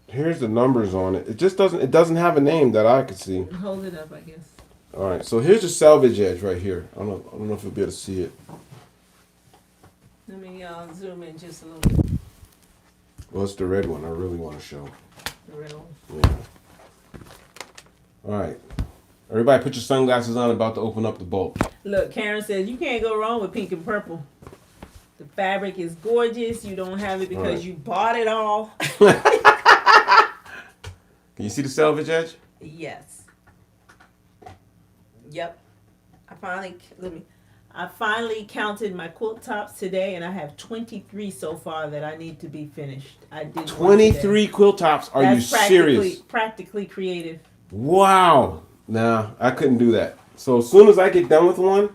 Speaker 1: here's the numbers on it. It just doesn't have a name that I could see.
Speaker 2: one? Hold it up, I guess.
Speaker 1: All right, so here's the salvage edge right here. I don't know if you'll be able to see it.
Speaker 2: Let me zoom in just a little bit.
Speaker 1: Well, it's the red one I really want to show.
Speaker 2: The red one.
Speaker 1: Yeah. All right. Everybody put your sunglasses on, about to open up the bolt.
Speaker 2: Look, Karen says you can't go wrong with pink and purple. The fabric is gorgeous. You don't have it because
Speaker 1: Alright.
Speaker 2: you bought it all.
Speaker 1: Can you see the salvage edge?
Speaker 2: Yes. Yep. I finally counted my quilt tops today, and I have 23 so far that I need to be finished. I did
Speaker 1: 23 quilt tops. Are you serious?
Speaker 2: Practically creative.
Speaker 1: Wow. Nah, I couldn't do that. So as soon as I get done with one,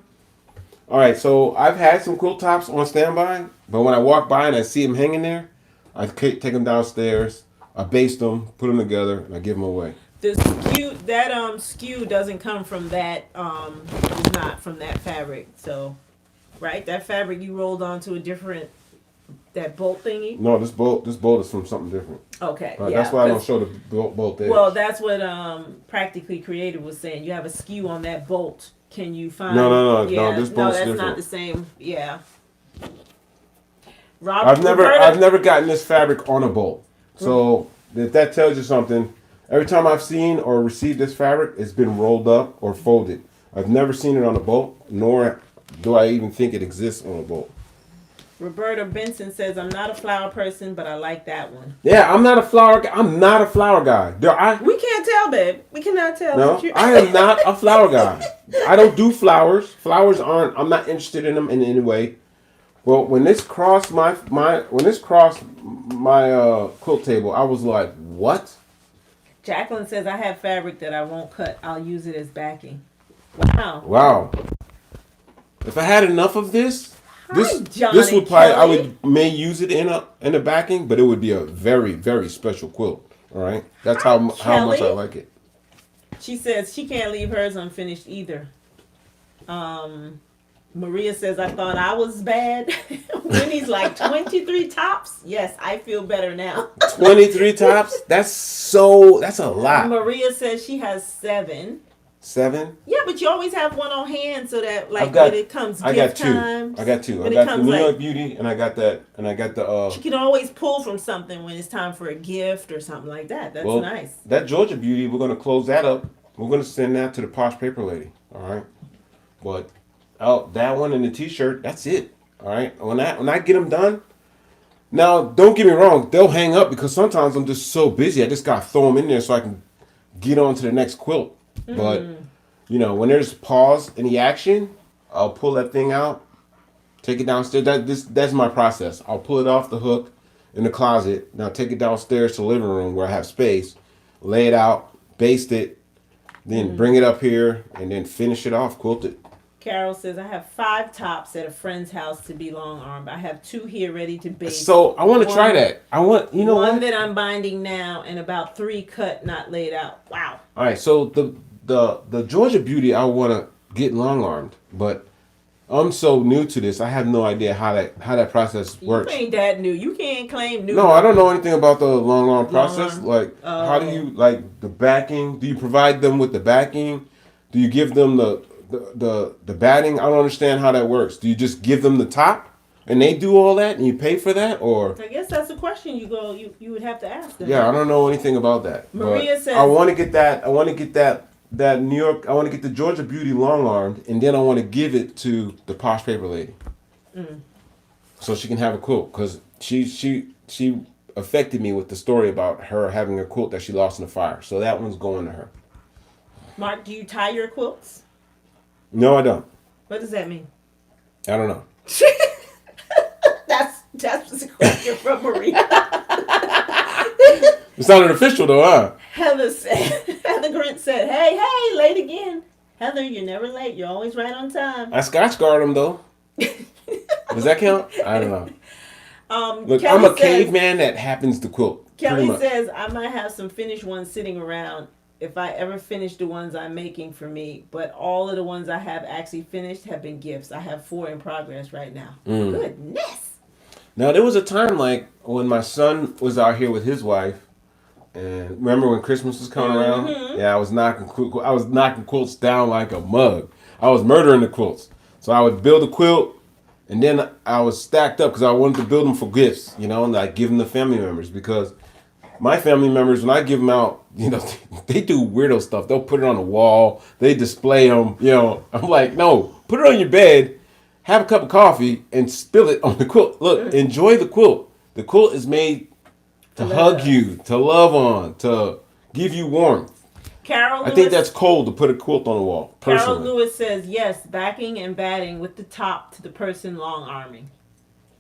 Speaker 1: all right. So I've had some quilt tops on standby, but when I walk by and I see them hanging there, I take them downstairs. I baste them, put them together, and I give them away.
Speaker 2: The skew doesn't come from that is not from that fabric. So, right, that fabric you rolled onto a different that bolt thingy.
Speaker 1: No, this bolt is from something different.
Speaker 2: Okay,
Speaker 1: Yeah,
Speaker 2: yeah.
Speaker 1: that's why I don't show the bolt edge.
Speaker 2: Well, that's what Practically Creative was saying. You have a skew on that bolt. Can you find?
Speaker 1: No.
Speaker 2: Yeah,
Speaker 1: This bolt's
Speaker 2: that's
Speaker 1: different.
Speaker 2: not the same. Yeah.
Speaker 1: I've never gotten this fabric on a bolt. So if that tells you something, every time I've seen or received this fabric, it's been rolled up or folded. I've never seen it on a bolt, nor do I even think it exists on a bolt.
Speaker 2: Roberta Benson says, I'm not a flower person, but I like that one.
Speaker 1: Yeah, I'm not a flower guy.
Speaker 2: We can't tell, babe. We cannot tell.
Speaker 1: No, I am not a flower guy. I don't do flowers. I'm not interested in them in any way. Well, when this crossed my quilt table, I was like, what?
Speaker 2: Jacqueline says, I have fabric that I won't cut. I'll use it as backing. Wow.
Speaker 1: If I had enough of this
Speaker 2: Johnny
Speaker 1: would probably
Speaker 2: Kelly.
Speaker 1: may use it in a backing, but it would be a very, very special quilt. All right, that's how much I like it.
Speaker 2: She says she can't leave hers unfinished either. Maria says, I thought I was bad. Winnie's like 23 tops. Yes, I feel better now.
Speaker 1: 23 tops? That's a lot.
Speaker 2: Maria says she has 7.
Speaker 1: 7?
Speaker 2: Yeah, but you always have one on hand so that when it comes
Speaker 1: I
Speaker 2: gift
Speaker 1: got 2.
Speaker 2: times.
Speaker 1: I got 2.
Speaker 2: When
Speaker 1: I
Speaker 2: it
Speaker 1: got the
Speaker 2: comes
Speaker 1: New York Beauty, and I got the
Speaker 2: She can always pull from something when it's time for a gift or something like that. That's nice.
Speaker 1: That Georgia Beauty, we're gonna close that up. We're gonna send that to the Posh Paper Lady. All right, but that one and the T-shirt, that's it. All right, when I get them done. Now, don't get me wrong, they'll hang up because sometimes I'm just so busy. I just gotta throw them in there so I can get on to the next quilt. But when there's pause in the action, I'll pull that thing out, take it downstairs. That's my process. I'll pull it off the hook in the closet. Now take it downstairs to the living room where I have space, lay it out, baste it, then bring it up here and then finish it off, quilt it.
Speaker 2: Carol says, I have 5 tops at a friend's house to be long armed. I have 2 here ready to bake.
Speaker 1: So I want to try that.
Speaker 2: One that I'm binding now and about 3 cut, not laid out. Wow.
Speaker 1: All right. So the Georgia Beauty, I want to get long armed, but I'm so new to this. I have no idea how that process works.
Speaker 2: You ain't that new. You can't claim new.
Speaker 1: No, I don't know anything about the long arm process. Like, how do you the backing? Do you provide them with the backing? Do you give them the batting? I don't understand how that works. Do you just give them the top and they do all that and you pay for that, or?
Speaker 2: I guess that's a question you would have to ask them.
Speaker 1: Yeah, I don't know anything about that.
Speaker 2: Maria says,
Speaker 1: I want to get that New York. I want to get the Georgia Beauty long armed, and then I want to give it to the Posh Paper Lady, so she can have a quilt, because she affected me with the story about her having a quilt that she lost in the fire. So that one's going to her.
Speaker 2: Mark, do you tie your quilts?
Speaker 1: No, I don't.
Speaker 2: What does that mean?
Speaker 1: I don't know.
Speaker 2: That's a question from Maria.
Speaker 1: It sounded official though, huh?
Speaker 2: Heather Grint said, hey, late again. Heather, you're never late. You're always right on time.
Speaker 1: I Scotch guard them though. Does that count? I don't know. Look,
Speaker 2: Kelly
Speaker 1: I'm a caveman that happens to quilt.
Speaker 2: Kelly says, I might have some finished ones sitting around
Speaker 3: if I ever finish the ones I'm making for me, but all of the ones I have actually finished have been gifts. I have 4 in progress right now. Goodness.
Speaker 1: Now there was a time like when my son was out here with his wife, and remember when Christmas was coming around? Yeah, I was knocking quilts down like a mug. I was murdering the quilts. So I would build a quilt, and then I was stacked up because I wanted to build them for gifts, and like give them to family members because my family members, when I give them out, they do weirdo stuff. They'll put it on the wall. They display them. I'm like, no, put it on your bed, have a cup of coffee, and spill it on the quilt. Look, enjoy the quilt. The quilt is made to hug you, to love on, to give you warmth.
Speaker 3: Carol Lewis,
Speaker 1: I think that's cold to put a quilt on the wall, personally.
Speaker 3: Carol Lewis says, yes, backing and batting with the top to the person long arming.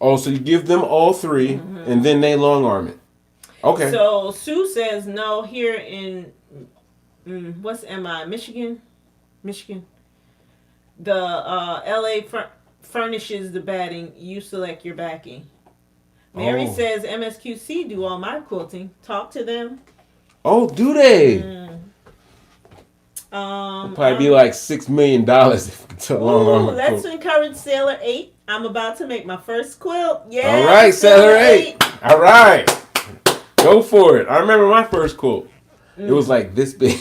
Speaker 1: Oh, so you give them all 3, and then they long arm it. Okay.
Speaker 3: So Sue says no here in what's MI Michigan. The LA furnishes the batting. You select your backing. Mary says MSQC do all my quilting. Talk to them.
Speaker 1: Oh, do they? Probably be like $6 million to long arm a
Speaker 3: let's
Speaker 1: quilt.
Speaker 3: encourage Sailor 8. I'm about to make my first quilt. Yeah.
Speaker 1: All right, Sailor 8. All right. Go for it. I remember my first quilt. It was like this big.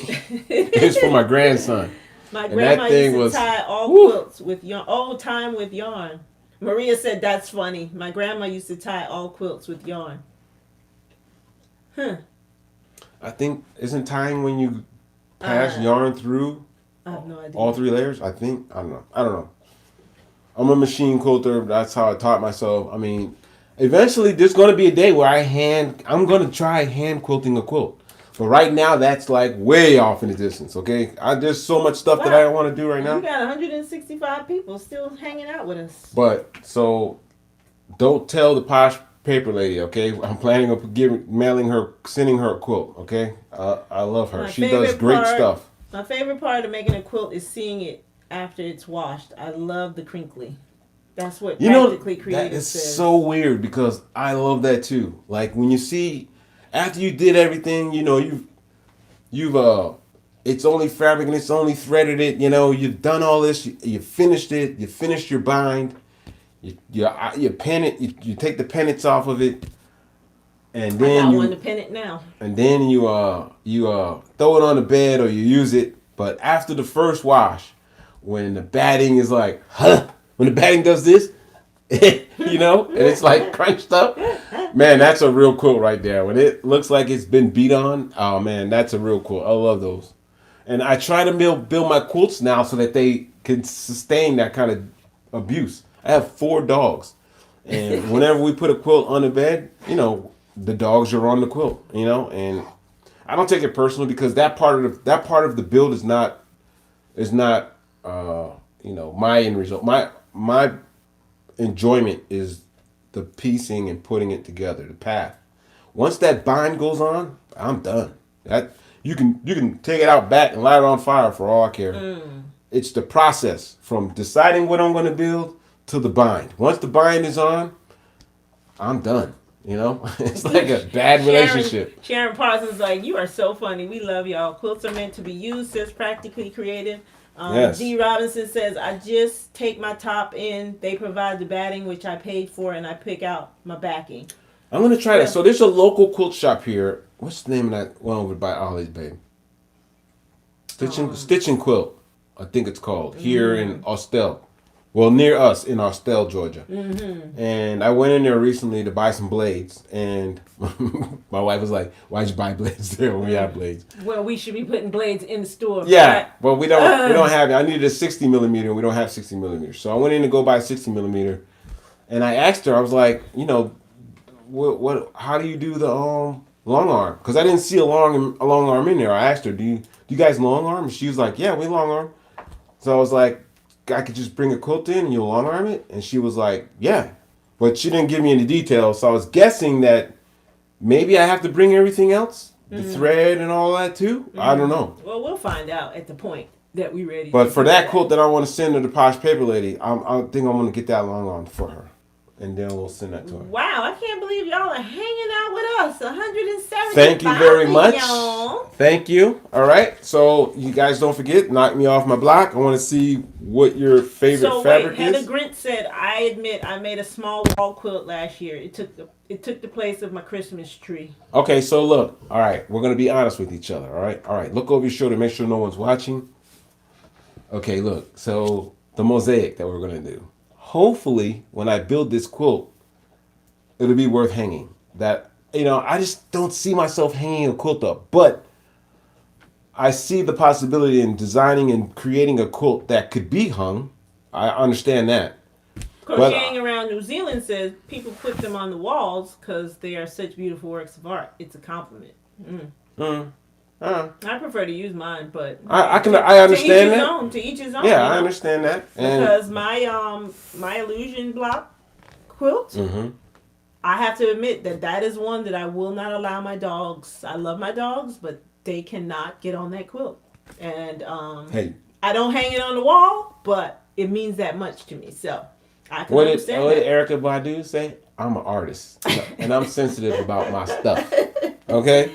Speaker 1: It was for my grandson.
Speaker 3: My grandma used to tie all quilts with yarn. Oh, time with yarn. Maria said that's funny. My grandma used to tie all quilts with yarn.
Speaker 1: I think, isn't tying when you pass yarn through
Speaker 3: I have no idea.
Speaker 1: all 3 layers? I think. I don't know. I'm a machine quilter. That's how I taught myself. I mean, eventually there's going to be a day where I'm going to try hand quilting a quilt. But right now, that's like way off in the distance, okay? There's so much stuff that I don't want to do right now.
Speaker 3: You got 165 people still hanging out with us.
Speaker 1: But, so, don't tell the posh paper lady, okay? I'm planning on sending her a quilt, okay? I love her. She does great stuff.
Speaker 3: My favorite part of making a quilt is seeing it after it's washed. I love the crinkly. That's what practically creative
Speaker 1: that is
Speaker 3: says.
Speaker 1: so weird because I love that too. Like when you see after you did everything, you've it's only fabric and it's only threaded it. You've done all this. You finished it. You finished your bind. You pin it. You take the pennants off of it, and then
Speaker 3: I got one to pin it now.
Speaker 1: And then you throw it on the bed or you use it. But after the first wash, when the batting is like, when the batting does this, and it's like crunched up, man, that's a real quilt right there. When it looks like it's been beat on, oh man, that's a real quilt. I love those. And I try to build my quilts now so that they can sustain that kind of abuse. I have 4 dogs. And whenever we put a quilt on the bed, the dogs are on the quilt, and I don't take it personally because that part of the build is not my end result. My enjoyment is the piecing and putting it together, the path. Once that bind goes on, I'm done. You can take it out back and light it on fire for all I care. It's the process from deciding what I'm going to build to the bind. Once the bind is on, I'm done. It's like a bad relationship.
Speaker 3: Sharon Parsons is like, you are so funny. We love y'all. Quilts are meant to be used. Says practically creative.
Speaker 1: Yes.
Speaker 3: D. Robinson says, I just take my top in. They provide the batting, which I paid for, and I pick out my backing.
Speaker 1: I'm going to try that. So there's a local quilt shop here. What's the name of that one over by Ollie's, babe? Stitch and Quilt, I think it's called, here in Austell. Well, near us in Austell, Georgia. Mm-hmm. And I went in there recently to buy some blades. And my wife was like, why'd you buy blades there when we have blades?
Speaker 3: Well, we should be putting blades in the store.
Speaker 1: Yeah, right? But we don't have it. I needed a 60 millimeter, and we don't have 60 millimeters. So I went in to go buy a 60 millimeter. And I asked her, I was like, what? How do you do the long arm? Because I didn't see a long arm in there. I asked her, do you guys long arm? And she was like, yeah, we long arm. So I was like, I could just bring a quilt in and you'll long arm it? And she was like, yeah. But she didn't give me any details. So I was guessing that maybe I have to bring everything else? The thread and all that too? Mm-hmm. I don't know.
Speaker 3: Well, we'll find out at the point that we're ready.
Speaker 1: But for that quilt that I want to send to the Posh Paper Lady, I think I'm going to get that long arm for her. and then we'll send that to her.
Speaker 3: Wow, I can't believe y'all are hanging out with us. 170.
Speaker 1: Thank you very much.
Speaker 3: Y'all.
Speaker 1: Thank you. All right. So you guys don't forget, knock me off my block. I want to see what your favorite fabric
Speaker 3: Heather
Speaker 1: is.
Speaker 3: Grint said, I admit I made a small wall quilt last year. It took the place of my Christmas tree.
Speaker 1: Okay, so look. All right, we're gonna be honest with each other. All right. All right. Look over your shoulder. Make sure no one's watching. Okay. Look. So the mosaic that we're gonna do. Hopefully, when I build this quilt, it'll be worth hanging. That, I just don't see myself hanging a quilt up, but I see the possibility in designing and creating a quilt that could be hung. I understand that.
Speaker 3: Crocheting Around New Zealand says people put them on the walls because they are such beautiful works of art. It's a compliment. I prefer to use mine, but
Speaker 1: I understand that.
Speaker 3: To each his own.
Speaker 1: Yeah, I understand that.
Speaker 3: Because my illusion block quilt, I have to admit that is one that I will not allow my dogs. I love my dogs, but they cannot get on that quilt. And
Speaker 1: hey,
Speaker 3: I don't hang it on the wall, but it means that much to me. So I can understand
Speaker 1: what did Erica Badu say? I'm an artist, and I'm sensitive about my stuff. Okay,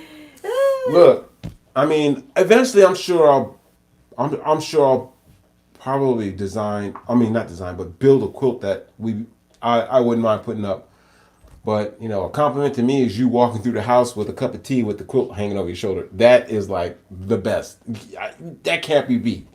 Speaker 1: look. I mean, eventually, I'm sure I'll probably design. I mean, not design, but build a quilt that I wouldn't mind putting up. But a compliment to me is you walking through the house with a cup of tea with the quilt hanging over your shoulder. That is like the best. That can't be beat.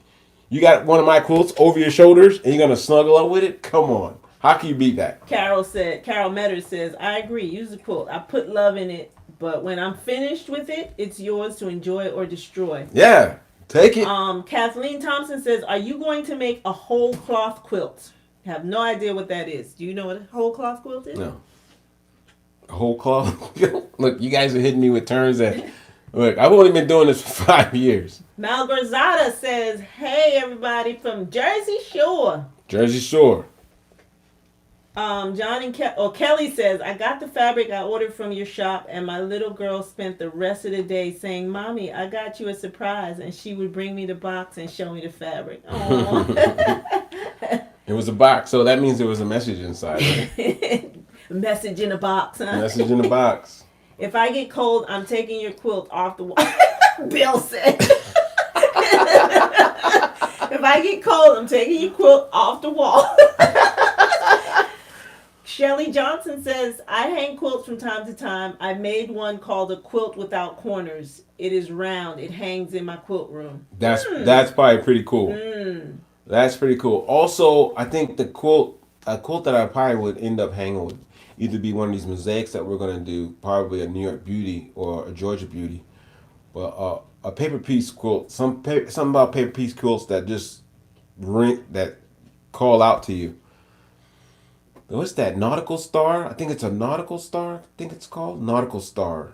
Speaker 1: You got one of my quilts over your shoulders and you're gonna snuggle up with it. Come on, how can you beat that?
Speaker 3: Carol Metter says, I agree. Use the quilt. I put love in it. But when I'm finished with it, it's yours to enjoy or destroy.
Speaker 1: Yeah, take it.
Speaker 3: Kathleen Thompson says, are you going to make a whole cloth quilt? I have no idea what that is. Do you know what a whole cloth quilt is?
Speaker 1: No. A whole cloth? Look, you guys are hitting me with terms that... Look, I've only been doing this for 5 years.
Speaker 3: Malgarzada says, hey, everybody from Jersey Shore.
Speaker 1: Jersey Shore.
Speaker 3: Kelly says, I got the fabric I ordered from your shop, and my little girl spent the rest of the day saying, Mommy, I got you a surprise, and she would bring me the box and show me the fabric.
Speaker 1: It was a box, so that means there was a message inside, right?
Speaker 3: Message in a box, huh?
Speaker 1: Message in a box.
Speaker 3: If I get cold, I'm taking your quilt off the wall. Bill said. If I get cold, I'm taking your quilt off the wall. Shelly Johnson says, I hang quilts from time to time. I made one called a quilt without corners. It is round. It hangs in my quilt room.
Speaker 1: That's probably pretty cool. That's pretty cool. Also, I think a quilt that I probably would end up hanging would either be one of these mosaics that we're going to do, probably a New York Beauty or a Georgia Beauty. But a paper piece quilt, something about paper piece quilts that just that call out to you. What's that? Nautical Star? I think it's a Nautical Star. I think it's called Nautical Star.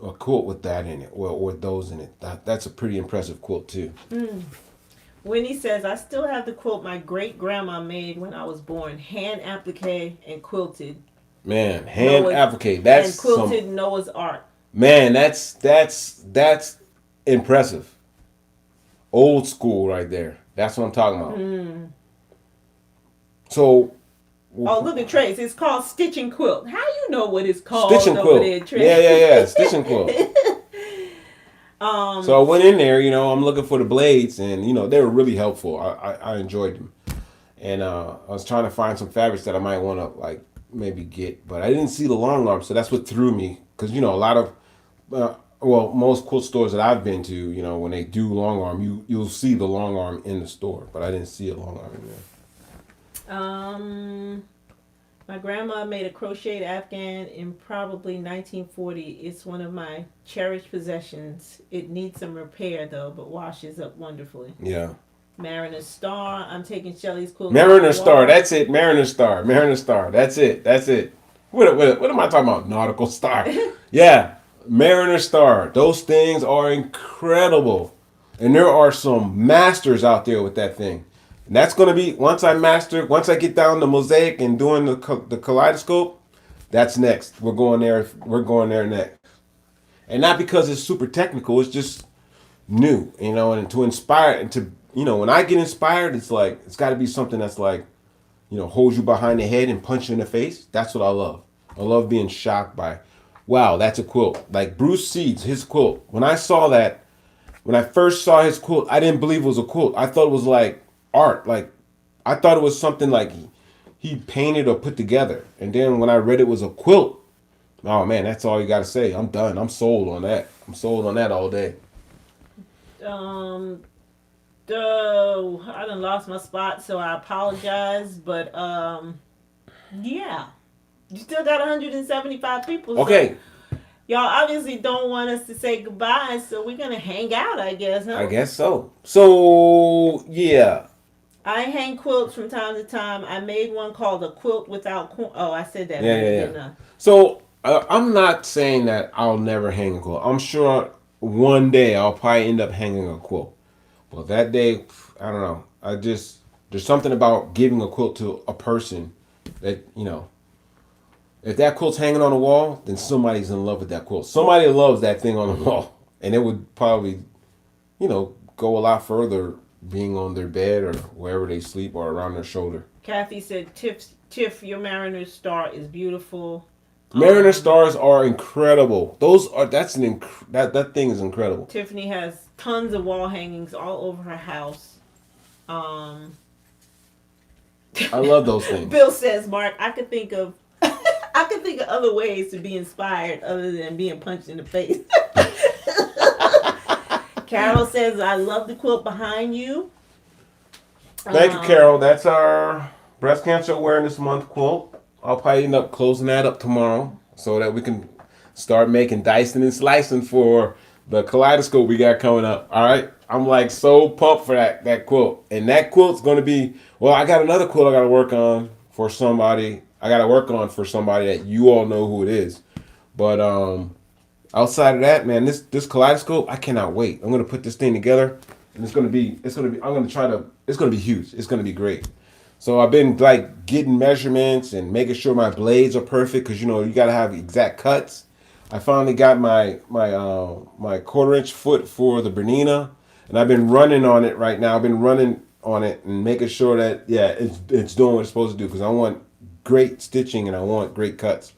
Speaker 1: A quilt with that in it, or with those in it. That's a pretty impressive quilt too.
Speaker 3: Winnie says, I still have the quilt my great grandma made when I was born, hand applique and quilted.
Speaker 1: Man, hand applique. That's
Speaker 3: and quilted Noah's Ark.
Speaker 1: Man, that's impressive. Old school right there. That's what I'm talking about. So.
Speaker 3: Oh, look at Trace. It's called Stitch and Quilt. How you know what it's called?
Speaker 1: Stitch and Quilt.
Speaker 3: There, Trace?
Speaker 1: Yeah. Stitch and Quilt. So I went in there, I'm looking for the blades, and they were really helpful. I enjoyed them, and I was trying to find some fabrics that I might want to maybe get, but I didn't see the long arm, so that's what threw me. Because a lot of most quilt stores that I've been to, when they do long arm, you'll see the long arm in the store, but I didn't see a long arm in there.
Speaker 3: My grandma made a crocheted Afghan in probably 1940. It's one of my cherished possessions. It needs some repair though, but washes up wonderfully.
Speaker 1: Yeah.
Speaker 3: Mariner Star. I'm taking Shelly's quilt.
Speaker 1: Mariner Star. That's it. Mariner Star. That's it. What am I talking about? Nautical Star. Yeah. Mariner Star. Those things are incredible, and there are some masters out there with that thing. And that's going to be, once I get down the mosaic and doing the kaleidoscope, that's next. We're going there next. And not because it's super technical, it's just new, and to inspire, and to, when I get inspired, it's got to be something that's hold you behind the head and punch you in the face. That's what I love. I love being shocked by, wow, that's a quilt. Like Bruce Seeds, his quilt. When I first saw his quilt, I didn't believe it was a quilt. I thought it was like art. Like I thought it was something like he painted or put together. And then when I read it was a quilt, oh man, that's all you got to say. I'm done. I'm sold on that. I'm sold on that all day.
Speaker 3: I done lost my spot, so I apologize. But yeah, you still got 175 people.
Speaker 1: Okay.
Speaker 3: So y'all obviously don't want us to say goodbye, so we're gonna hang out, I guess. Huh?
Speaker 1: I guess so. So yeah.
Speaker 3: I hang quilts from time to time. I made one called a quilt without Oh, I said that.
Speaker 1: Yeah. So I'm not saying that I'll never hang a quilt. I'm sure one day I'll probably end up hanging a quilt. But that day, I don't know. There's something about giving a quilt to a person that, if that quilt's hanging on the wall, then somebody's in love with that quilt. Somebody loves that thing on the wall. And it would probably, go a lot further being on their bed or wherever they sleep or around their shoulder.
Speaker 3: Kathy said, Tiff, your Mariner Star is beautiful.
Speaker 1: Mariner stars are incredible. That thing is incredible.
Speaker 3: Tiffany has tons of wall hangings all over her house.
Speaker 1: I love those things.
Speaker 3: Bill says, Mark, I could think of other ways to be inspired other than being punched in the face. Carol says, I love the quilt behind you.
Speaker 1: Thank you, Carol. That's our Breast Cancer Awareness Month quilt. I'll probably end up closing that up tomorrow so that we can start making dicing and slicing for the kaleidoscope we got coming up. All right. I'm like so pumped for that quilt. And that quilt's going to be, I got another quilt I got to work on for somebody. That you all know who it is. But outside of that, man, this kaleidoscope, I cannot wait. I'm going to put this thing together and it's going to be huge. It's going to be great. So I've been like getting measurements and making sure my blades are perfect because you got to have exact cuts. I finally got my 1/4-inch foot for the Bernina, and I've been running on it right now. I've been running on it and making sure that it's doing what it's supposed to do because I want great stitching and I want great cuts,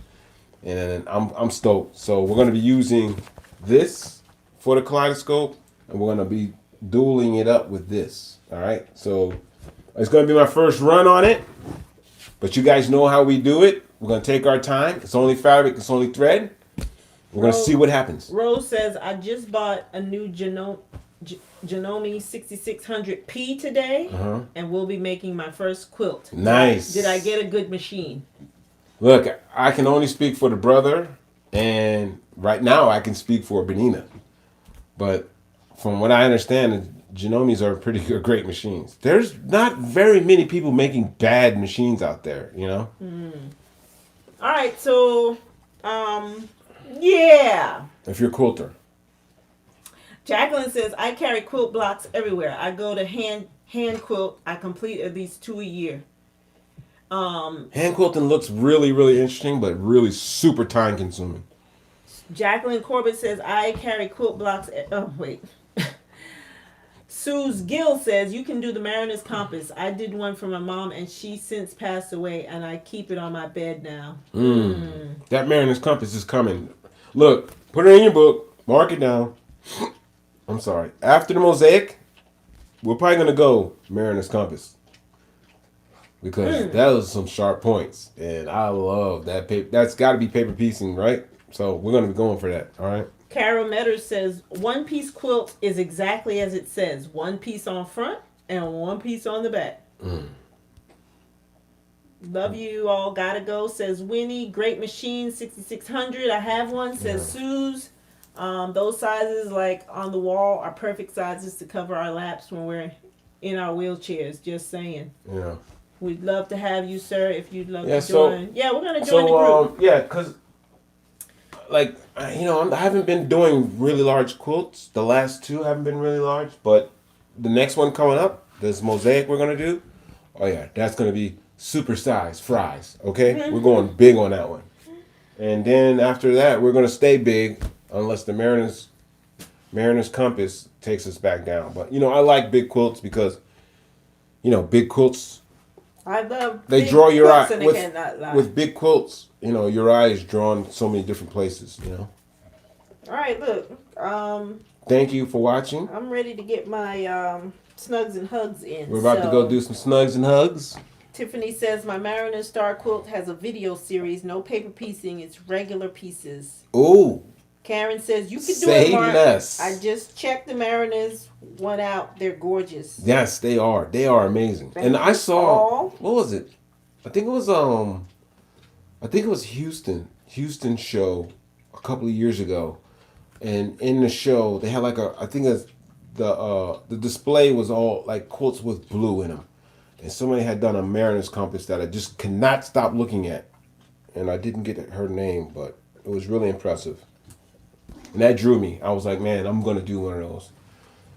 Speaker 1: and I'm stoked. So we're going to be using this for the kaleidoscope, and we're going to be dueling it up with this. All right, so. It's going to be my first run on it, but you guys know how we do it. We're going to take our time. It's only fabric. It's only thread. We're going to see what happens.
Speaker 3: Rose says, I just bought a new Janome 6600P today, and we'll be making my first quilt.
Speaker 1: Nice.
Speaker 3: Did I get a good machine?
Speaker 1: Look, I can only speak for the brother, and right now I can speak for Benina. But from what I understand, Genomes are great machines. There's not very many people making bad machines out there, All
Speaker 3: right, so, yeah.
Speaker 1: If you're a quilter.
Speaker 3: Jacqueline says, I carry quilt blocks everywhere. I go to hand quilt. I complete at least 2 a year.
Speaker 1: Hand quilting looks really, really interesting, but really super time consuming.
Speaker 3: Jacqueline Corbett says, I carry quilt blocks. Suze Gill says, you can do the Mariner's Compass. I did one for my mom, and she since passed away, and I keep it on my bed now.
Speaker 1: That Mariner's Compass is coming. Look, put it in your book. Mark it down. I'm sorry. After the mosaic, we're probably going to go Mariner's Compass. Because that was some sharp points. And I love that paper. That's got to be paper piecing, right? So we're going to be going for that. All right.
Speaker 3: Carol Metters says, one piece quilt is exactly as it says. One piece on front and one piece on the back. Love you all. Gotta go, says Winnie. Great machine, 6600. I have one, says Suze. Those sizes, like on the wall, are perfect sizes to cover our laps when we're in our wheelchairs. Just saying.
Speaker 1: Yeah.
Speaker 3: We'd love to have you, sir, if you'd love to join. We're going to join the group.
Speaker 1: Because, I haven't been doing really large quilts. The last two haven't been really large, but the next one coming up, this mosaic we're going to do, that's going to be super size fries, okay? We're going big on that one. And then after that, we're going to stay big unless the Mariner's Compass takes us back down. But, I like big quilts because, big quilts
Speaker 3: I love
Speaker 1: They
Speaker 3: big
Speaker 1: draw your
Speaker 3: quilts
Speaker 1: eye
Speaker 3: and they
Speaker 1: with,
Speaker 3: cannot lie.
Speaker 1: with big quilts. You know, your eye is drawn so many different places. You know.
Speaker 3: All right, look.
Speaker 1: Thank you for watching.
Speaker 3: I'm ready to get my snugs and hugs in.
Speaker 1: We're about to go do some snugs and hugs.
Speaker 3: Tiffany says my Mariner Star quilt has a video series, no paper piecing, it's regular pieces.
Speaker 1: Ooh.
Speaker 3: Karen says you can do
Speaker 1: Say
Speaker 3: it, Mark.
Speaker 1: less.
Speaker 3: I just checked the Mariners one out. They're gorgeous.
Speaker 1: Yes, they are. They are amazing.
Speaker 3: Thank
Speaker 1: And I
Speaker 3: you
Speaker 1: saw
Speaker 3: all.
Speaker 1: what was it? I think it was Houston show a couple of years ago. And in the show they had like the display was all like quilts with blue in them. And somebody had done a Mariners compass that I just cannot stop looking at. And I didn't get her name, but it was really impressive. And that drew me. I was like, man, I'm going to do one of those.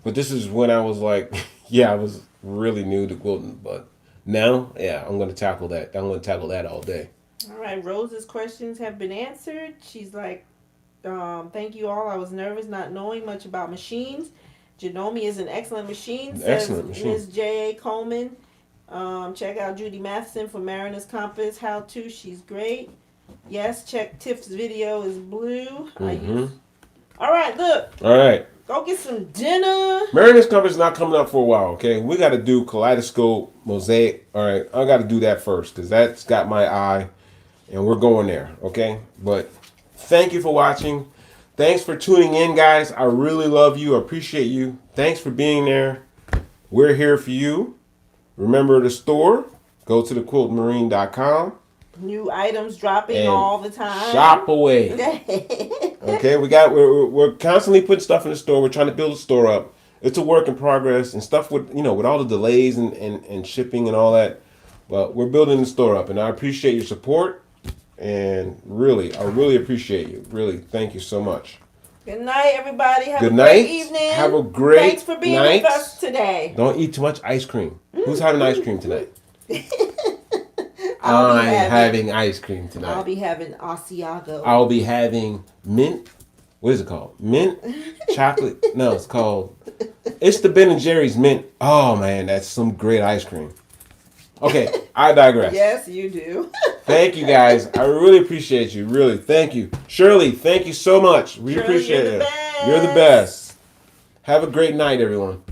Speaker 1: But this is when I was like, yeah, I was really new to quilting. But now, yeah, I'm going to tackle that. I'm going to tackle that all day.
Speaker 3: All right, Rose's questions have been answered. She's like, thank you all. I was nervous not knowing much about machines. Janome is an excellent machine, says Ms. J.A. Coleman. Check out Judy Matheson for Mariner's Compass How To. She's great. Yes, check Tiff's video is blue. All right, look.
Speaker 1: All right.
Speaker 3: Go get some dinner.
Speaker 1: Mariner's Compass is not coming up for a while, okay? We got to do Kaleidoscope, Mosaic. All right, I got to do that first because that's got my eye, and we're going there, okay? But thank you for watching. Thanks for tuning in, guys. I really love you. I appreciate you. Thanks for being there. We're here for you. Remember the store. Go to thequiltmarine.com.
Speaker 3: New items dropping
Speaker 1: and
Speaker 3: all the time.
Speaker 1: Shop away. Okay, we're constantly putting stuff in the store. We're trying to build the store up. It's a work in progress and stuff with with all the delays and shipping and all that. But we're building the store up, and I appreciate your support. And really, I really appreciate you. Really, thank you so much.
Speaker 3: Good night, everybody. Have
Speaker 1: Good
Speaker 3: a
Speaker 1: night.
Speaker 3: great evening.
Speaker 1: Have a great
Speaker 3: Thanks for being
Speaker 1: night.
Speaker 3: with us today.
Speaker 1: Don't eat too much ice cream. Who's having ice cream tonight?
Speaker 3: I'm
Speaker 1: having ice cream tonight.
Speaker 3: I'll be having Asiago.
Speaker 1: I'll be having mint. What is it called? Mint chocolate. No, it's called. It's the Ben and Jerry's mint. Oh man, that's some great ice cream. Okay, I digress.
Speaker 3: Yes, you do.
Speaker 1: Thank you guys. I really appreciate you. Really, thank you, Shirley. Thank you so much. We
Speaker 3: Shirley,
Speaker 1: appreciate
Speaker 3: you're
Speaker 1: it.
Speaker 3: the best.
Speaker 1: You're the best. Have a great night, everyone.